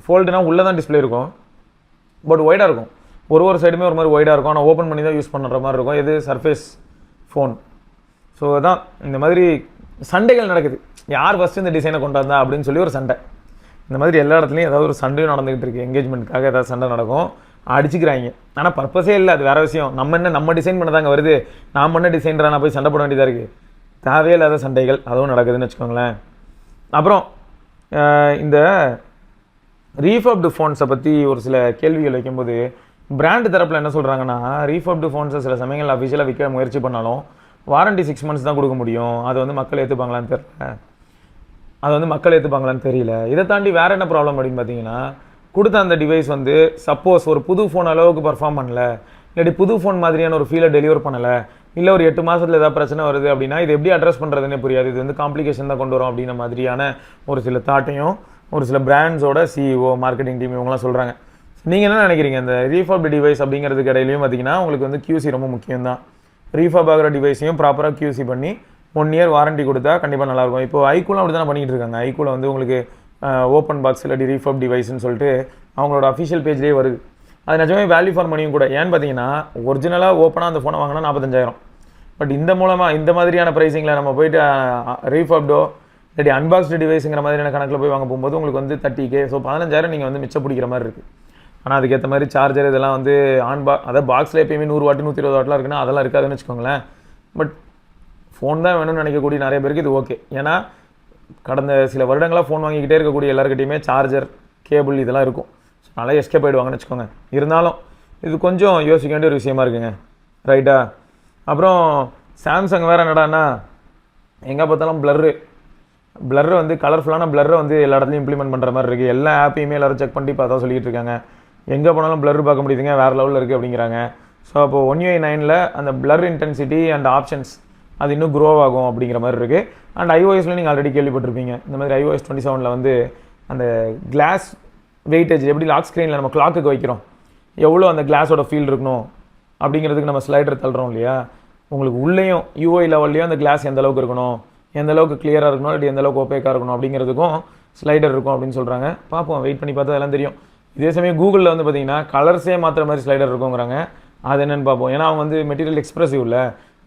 [SPEAKER 1] ஃபோல்டுனா உள்ளே தான் டிஸ்பிளே இருக்கும், பட் ஒய்டாக இருக்கும், ஒரு சைடுமே ஒரு மாதிரி ஒய்டாக இருக்கும். ஆனால் ஓப்பன் பண்ணி தான் யூஸ் பண்ணுற மாதிரி இருக்கும் எது சர்ஃபேஸ் ஃபோன். ஸோ அதான் இந்த மாதிரி சண்டைகள் நடக்குது, யார் ஃபஸ்ட்டு இந்த டிசைனை கொண்டு வந்தா அப்படின்னு சொல்லி ஒரு சண்டை. இந்த மாதிரி எல்லா இடத்துலையும் ஏதாவது ஒரு சண்டையும் நடந்துகிட்டு இருக்குது. என்கேஜ்மெண்ட்டுக்காக ஏதாவது சண்டை நடக்கும், அடிச்சுக்கிறாங்க. ஆனால் பர்பஸே இல்லை, அது வேறு விஷயம். நம்ம டிசைன் பண்ணதாங்க வருது, நான் பண்ண டிசைன்றான் நான் போய் சண்டை போட வேண்டியதாக இருக்குது. தேவையில்லாத சண்டைகள் அதுவும் நடக்குதுன்னு வச்சுக்கோங்களேன். அப்புறம் இந்த ரீஃபர்ப்டு ஃபோன்ஸை பற்றி ஒரு சில கேள்விகள் வைக்கும்போது பிராண்டு தரப்பில் என்ன சொல்கிறாங்கன்னா, ரீஃபர்ப்டு ஃபோன்ஸை சில சமயங்கள் அஃபிஷியலாக விற்க முயற்சி பண்ணாலும் வாரண்டி 6 months தான் கொடுக்க முடியும். அது வந்து மக்கள் ஏற்றுப்பாங்களான்னு தெரியல. இதை தாண்டி வேறு என்ன ப்ராப்ளம் அப்படின்னு பார்த்தீங்கன்னா, கொடுத்த அந்த டிவைஸ் வந்து சப்போஸ் ஒரு புது ஃபோன் அளவுக்கு பர்ஃபார்ம் பண்ணல, இல்லாட்டி புது ஃபோன் மாதிரியான ஒரு ஃபீலை டெலிவர் பண்ணலை, இல்லை ஒரு 8 மாதத்தில் ஏதாவது பிரச்சனை வருது அப்படின்னா இது எப்படி அட்ரஸ் பண்ணுறதுன்னே புரியாது. இது வந்து காம்ப்ளிகேஷன் தான் கொண்டு வரும் அப்படின்ற மாதிரியான ஒரு சில தாட்டையும் ஒரு சில பிராண்ட்ஸோட சிஇஓ மார்க்கெட்டிங் டீம் இவங்கலாம் சொல்கிறாங்க. நீங்கள் என்ன நினைக்கிறீங்க? இந்த ரீஃபர்ப்டு டிவைஸ் அப்படிங்கிறதுக்கு இடையிலையும் பார்த்தீங்கன்னா உங்களுக்கு வந்து QC ரொம்ப முக்கியம் தான். ரீஃபர்ப் ஆகிற டிவைஸையும் ப்ராப்பராக QC பண்ணி 1 இயர் வாரண்டி கொடுத்தா கண்டிப்பாக நல்லாயிருக்கும். இப்போ ஐக்கூலாம் அப்படி தானே பண்ணிகிட்டு இருக்காங்க. ஐக்கூவில் வந்து உங்களுக்கு ஓப்பன் பாக்ஸ் இல்லாட்டி ரீஃபர்ப் டிவைஸ்ன்னு சொல்லிட்டு அவங்களோட அஃபிஷியல் பேஜ்லேயே வருது. அது நிஜமே வேல்யூ ஃபார் மணியும் கூட. ஏன்னு பார்த்தீங்கன்னா ஒரிஜினலாக ஓப்பனாக அந்த ஃபோனை வாங்கினா 45,000. பட் இந்த மூலமாக இந்த மாதிரியான ப்ரைஸிங்கில் நம்ம போயிட்டு ரீஃபர்ப்டோ இல்லாட்டி அன்பாக்ஸ்டு டிவைஸுங்கிற மாதிரியான கணக்கில் போய் வாங்க போகும்போது உங்களுக்கு வந்து 30K. ஸோ 15,000 நீங்கள் வந்து மிச்சம் பிடிக்கிற மாதிரி இருக்குது. ஆனால் அதுக்கேற்ற மாதிரி சார்ஜர் இதெல்லாம் வந்து அதாவது பாக்ஸில் எப்பயுமே 100 வாட் 120 வாட்லாம் இருக்குன்னா அதெல்லாம் இருக்காதுன்னு வச்சுக்கோங்களேன். பட் ஃபோன் தான் வேணும்னு நினைக்கக்கூடிய நிறைய பேருக்கு இது ஓகே. ஏன்னா கடந்த சில வருடங்களாக ஃபோன் வாங்கிக்கிட்டே இருக்கக்கூடிய எல்லாருக்கிட்டையுமே சார்ஜர் கேபிள் இதெல்லாம் இருக்கும். ஸோ நல்லா எஸ்கேப் ஆகிடுவாங்கன்னு வச்சுக்கோங்க. இருந்தாலும் இது கொஞ்சம் யோசிக்க வேண்டிய ஒரு விஷயமா இருக்குங்க. ரைட்டா? அப்புறம் சாம்சங் வேறு என்னடான்னா எங்கே பார்த்தாலும் பிளர்ரு வந்து கலர்ஃபுல்லான பிளர்ரை வந்து எல்லா இடத்துலையும் இம்ப்ளிமெண்ட் பண்ணுற மாதிரி இருக்குது. எல்லா ஆப்பையுமே எல்லோரும் செக் பண்ணி பார்த்தா சொல்லிகிட்டு இருக்காங்க. எங்கே போனாலும் பிளர் பார்க்க முடியுதுங்க, வேறு லெவலில் இருக்குது அப்படிங்கிறாங்க. ஸோ அப்போ One UI 9ல் அந்த பிளர் இன்டென்சிட்டி அண்ட் ஆப்ஷன்ஸ் அது இன்னும் க்ரோ ஆகும் அப்படிங்கிற மாதிரி இருக்குது. அண்ட் iOSல நீங்கள் ஆல்ரெடி கேள்விப்பட்டிருப்பீங்க. இந்த மாதிரி iOS 27ல் வந்து அந்த கிளாஸ் வெயிட்டேஜ் எப்படி லாக் ஸ்க்ரீனில் நம்ம கிளாக்குக்கு வைக்கிறோம், எவ்வளோ அந்த கிளாஸோட ஃபீல் இருக்கணும் அப்படிங்கிறதுக்கு நம்ம ஸ்லைடர் தள்ளுறோம் இல்லையா. உங்களுக்கு உள்ளேயும் UI லெவல்லையும் அந்த கிளாஸ் எந்த அளவுக்கு இருக்கணும், எந்த அளவுக்கு கிளியராக இருக்கணும், இல்லை எந்த அளவுக்கு ஓப்பேக்காக இருக்கணும் அப்படிங்கிறதுக்கும் ஸ்லைடர் இருக்கும் அப்படின்னு சொல்கிறாங்க. பார்ப்போம், வெயிட் பண்ணி பார்த்தா அதெல்லாம் தெரியும். இதே சமயம் கூகுளில் வந்து பார்த்தீங்கன்னா கலர்ஸே மாற்றுற மாதிரி ஸ்லைடர் இருக்குங்கிறாங்க. அது என்னென்னு பார்ப்போம். ஏன்னா அவங்க வந்து மெட்டீரியல் எக்ஸ்பிரசிவ் இல்லை,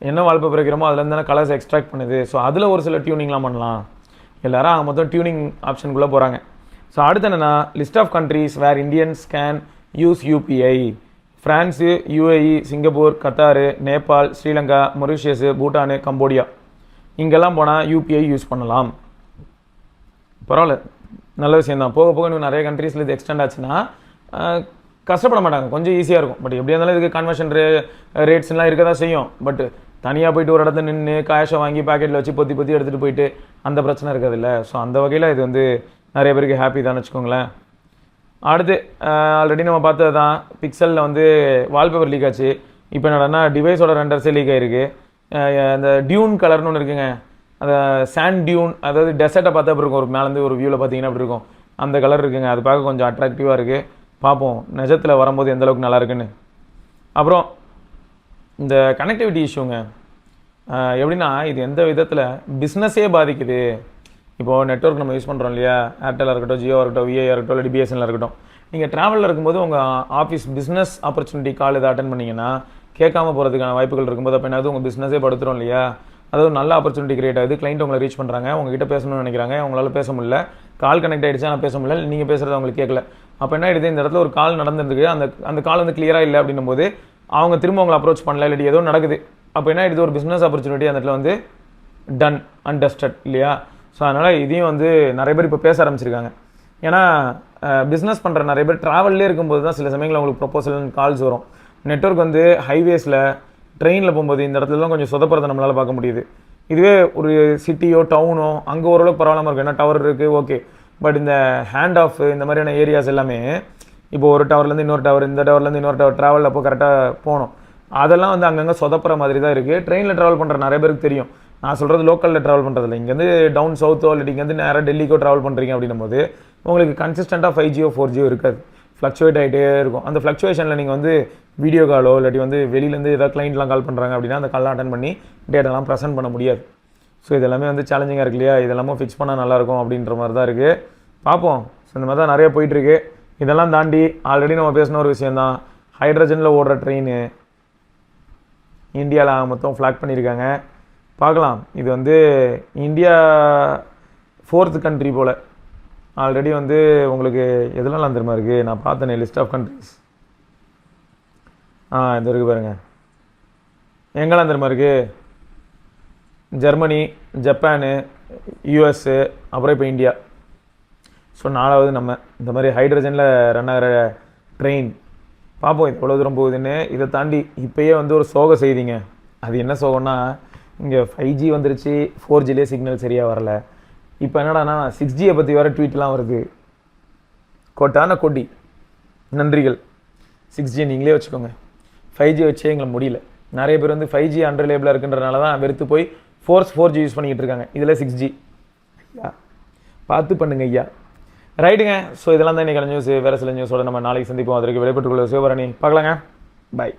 [SPEAKER 1] என்ன வால்பேப்பர் வைக்கிறோமோ அதுலேருந்து தானே கலர்ஸ் எக்ஸ்ட்ராக்ட் பண்ணுது. ஸோ அதில் ஒரு சில டியூனிங்லாம் பண்ணலாம். எல்லாரும் மொத்தம் டியூனிங் ஆப்ஷனுக்குள்ளே போகிறாங்க. ஸோ அடுத்து என்னென்னா list of countries where Indians can use UPI. France, UAE, Singapore, Qatar, Nepal, Sri Lanka, Mauritius, Bhutan, Cambodia இங்கெல்லாம் போனால் UPI யூஸ் பண்ணலாம். பரவாயில்ல, நல்ல விஷயந்தான். போக போக இன்னும் நிறைய கண்ட்ரீஸில் இது எக்ஸ்டெண்ட் ஆச்சுன்னா கஷ்டப்பட மாட்டாங்க, கொஞ்சம் ஈஸியாக இருக்கும். பட் எப்படியா இருந்தாலும் இதுக்கு கன்வர்ஷன் ரேட்ஸ்லாம் இருக்க தான் செய்யும். பட் தனியாக போயிட்டு ஒரு இடத்துல நின்று கேஷை வாங்கி பாக்கெட்டில் வச்சு பொத்தி எடுத்துகிட்டு போயிட்டு அந்த பிரச்சனை இருக்காது இல்லை. ஸோ அந்த வகையில் இது வந்து நிறைய பேருக்கு ஹாப்பி தான் வச்சுக்கோங்களேன். அடுத்து ஆல்ரெடி நம்ம பார்த்தது தான், பிக்சலில் வந்து வால்பேப்பர் லீக் ஆச்சு. இப்போ என்னடனா டிவைஸோட ரெண்டர்ஸே லீக் ஆகிருக்கு. அந்த டியூன் கலர்னு ஒன்று இருக்குங்க, அந்த சாண்ட் டியூன், அதாவது டெசர்ட்டை பார்த்தா அப்படி இருக்கும், ஒரு மேலேருந்து ஒரு வியூவில் பார்த்தீங்கன்னா அப்படி இருக்கும். அந்த கலர் இருக்குங்க. அது பார்க்க கொஞ்சம் அட்ராக்டிவாக இருக்குது. பார்ப்போம் நிஜத்தில் வரும்போது எந்த அளவுக்கு நல்லா இருக்குன்னு. அப்புறம் இந்த கனெக்டிவிட்டி இஷ்யூங்க எப்படின்னா இது எந்த விதத்தில் பிஸ்னஸே பாதிக்குது. இப்போது நெட்வொர்க் நம்ம யூஸ் பண்ணுறோம் இல்லையா, ஏர்டெல்லாக இருக்கட்டும், ஜியோ இருக்கட்டும், விஐயாக இருக்கட்டும், இல்லை BSNL இருக்கட்டும். நீங்கள் ட்ராவலில் இருக்கும்போது உங்கள் ஆஃபீஸ் பிஸ்னஸ் ஆப்பர்ச்சுனிட்டி கால் இதை அட்டன் பண்ணிங்கன்னா கேட்காம போகிறதுக்கான வாய்ப்புகள் இருக்கும்போது அப்போ என்னது உங்கள் பிஸ்னஸே படுத்துகிறோம் இல்லையா. அதாவது நல்ல ஆப்பர்ச்சுனிட்டி கிரியேட் ஆகுது. கிளைண்ட் உங்களை ரீச் பண்ணுறாங்க, உங்ககிட்ட பேசணும்னு நினைக்கிறாங்க, உங்களால் பேச முடியல, கால் கனெக்ட் ஆகிடுச்சு, ஆனால் பேச முடியல, நீங்கள் பேசுகிறது அவங்களுக்கு கேட்கல. அப்போ என்ன ஆகிடுது, இந்த இடத்துல ஒரு கால் நடந்துருக்கு, அந்த கால் வந்து கிளியராக இல்லை அப்படின்னும் போது அவங்க திரும்ப உங்களை அப்ரோச் பண்ணல, இல்லாட்டி ஏதோ நடக்குது. அப்போ என்ன ஆகிடுது, ஒரு பிஸ்னஸ் ஆப்பர்ச்சுனிட்டி அந்த இடத்துல வந்து டன் அன்டஸ்டட் இல்லையா. ஸோ அதனால் இதையும் வந்து நிறைய பேர் இப்போ பேச ஆரம்பிச்சிருக்காங்க. ஏன்னா பிஸ்னஸ் பண்ணுற நிறைய பேர் ட்ராவல்லே இருக்கும்போது தான் சில சமயங்களில் உங்களுக்கு ப்ரொப்போசல் கால்ஸ் வரும். நெட்வொர்க் வந்து ஹைவேஸில் ட்ரெயினில் போகும்போது இந்த இடத்துலலாம் கொஞ்சம் சொதப்படுறதை நம்மளால் பார்க்க முடியுது. இதுவே ஒரு சிட்டியோ டவுனோ அங்கே ஓரளவுக்கு பரவாயில்லாமல் இருக்கும், ஏன்னா டவர் இருக்குது, ஓகே. பட் இந்த ஹேண்ட் ஆஃப் இந்த மாதிரியான ஏரியாஸ் எல்லாமே இப்போ ஒரு டவர்லேருந்து இன்னொரு டவர், இந்த டவர்லேருந்து இன்னொரு டவர் ட்ராவல் அப்போ கரெக்டாக போகணும். அதெல்லாம் வந்து அங்கங்கே சொதப்புற மாதிரி தான் இருக்குது. ட்ரெயினில் ட்ராவல் பண்ணுற நிறைய பேருக்கு தெரியும். நான் சொல்கிறது லோக்கலில் ட்ராவல் பண்ணுறதில்ல. இங்கேருந்து டவுன் சவுத்தோ இல்லை இங்கேருந்து நேராக டெல்லிக்கோ ட்ராவல் பண்ணுறீங்க அப்படின்னும் போது உங்களுக்கு கன்சிஸ்டண்ட்டாக 5G 4G இருக்காது, ஃப்ளக்சுவேட் ஆகிட்டே இருக்கும். அந்த ஃப்ளக்சுவேஷனில் நீங்கள் வந்து வீடியோ காலோ இல்லாட்டி வந்து வெளியிலேருந்து ஏதாவது கிளைண்ட்லாம் கால் பண்ணுறாங்க அப்படின்னா அந்த கால்லாம் அட்டன் பண்ணி டேட்டாலாம் ப்ரெசென்ட் பண்ண முடியாது. ஸோ இதெல்லாமே வந்து சேலஞ்சிங்காக இருக்கு இல்லையா. இதெல்லாமும் ஃபிக்ஸ் பண்ணால் நல்லாயிருக்கும் அப்படின்ற மாதிரி தான் இருக்குது. பார்ப்போம். ஸோ இந்த மாதிரி தான் நிறைய போயிட்டுருக்கு. இதெல்லாம் தாண்டி ஆல்ரெடி நம்ம பேசின ஒரு விஷயந்தான், ஹைட்ரஜனில் ஓடுற ட்ரெயின் இந்தியாவில் மொத்தம் ஃப்ளாக் பண்ணியிருக்காங்க. பார்க்கலாம். இது வந்து இந்தியா 4th கண்ட்ரி போல். ஆல்ரெடி வந்து உங்களுக்கு எதுலாம் தெரியுமா இருக்குது, நான் பார்த்தேனே லிஸ்ட் ஆஃப் கண்ட்ரிஸ். இது இருக்குது பாருங்கள், எங்கெல்லாம் தெரியுமா இருக்குது, ஜெர்மனி, ஜப்பானு, US, அப்புறம் இப்போ இந்தியா. ஸோ 4வது நம்ம இந்த மாதிரி ஹைட்ரஜனில் ரன் ஆகிற ட்ரெயின். பார்ப்போம் இது எவ்வளோ தூரம் போகுதுன்னு. இதை தாண்டி இப்போயே வந்து ஒரு சோக செய்திங்க. அது என்ன சோகம்னா, இங்கே 5G வந்துருச்சு, 4Gலே சிக்னல் சரியாக வரல. இப்போ என்னடானா 6Gயை பற்றி வேறு ட்வீட்லாம் வருது. கொட்டான கொட்டி நன்றிகள். 6G நீங்களே வச்சுக்கோங்க, 5G வச்சே எங்களை முடியல. நிறைய பேர் வந்து 5G அன்ரிலேபிளாக இருக்குன்றனால தான் வெறுத்து போய் 4G யூஸ் பண்ணிக்கிட்டு இருக்காங்க. இதில் 6G ஐயா பார்த்து பண்ணுங்க ஐயா. ரைட்டுங்க. ஸோ இதெல்லாம் தான் இன்றைக்கி நியூஸ். வேறு சில நியூஸோட நம்ம நாளைக்கு சந்திப்போம். அதற்கு விடைபெற்றுக் கொள்ள சிவபரணி பார்க்கலாங்க. பாய்.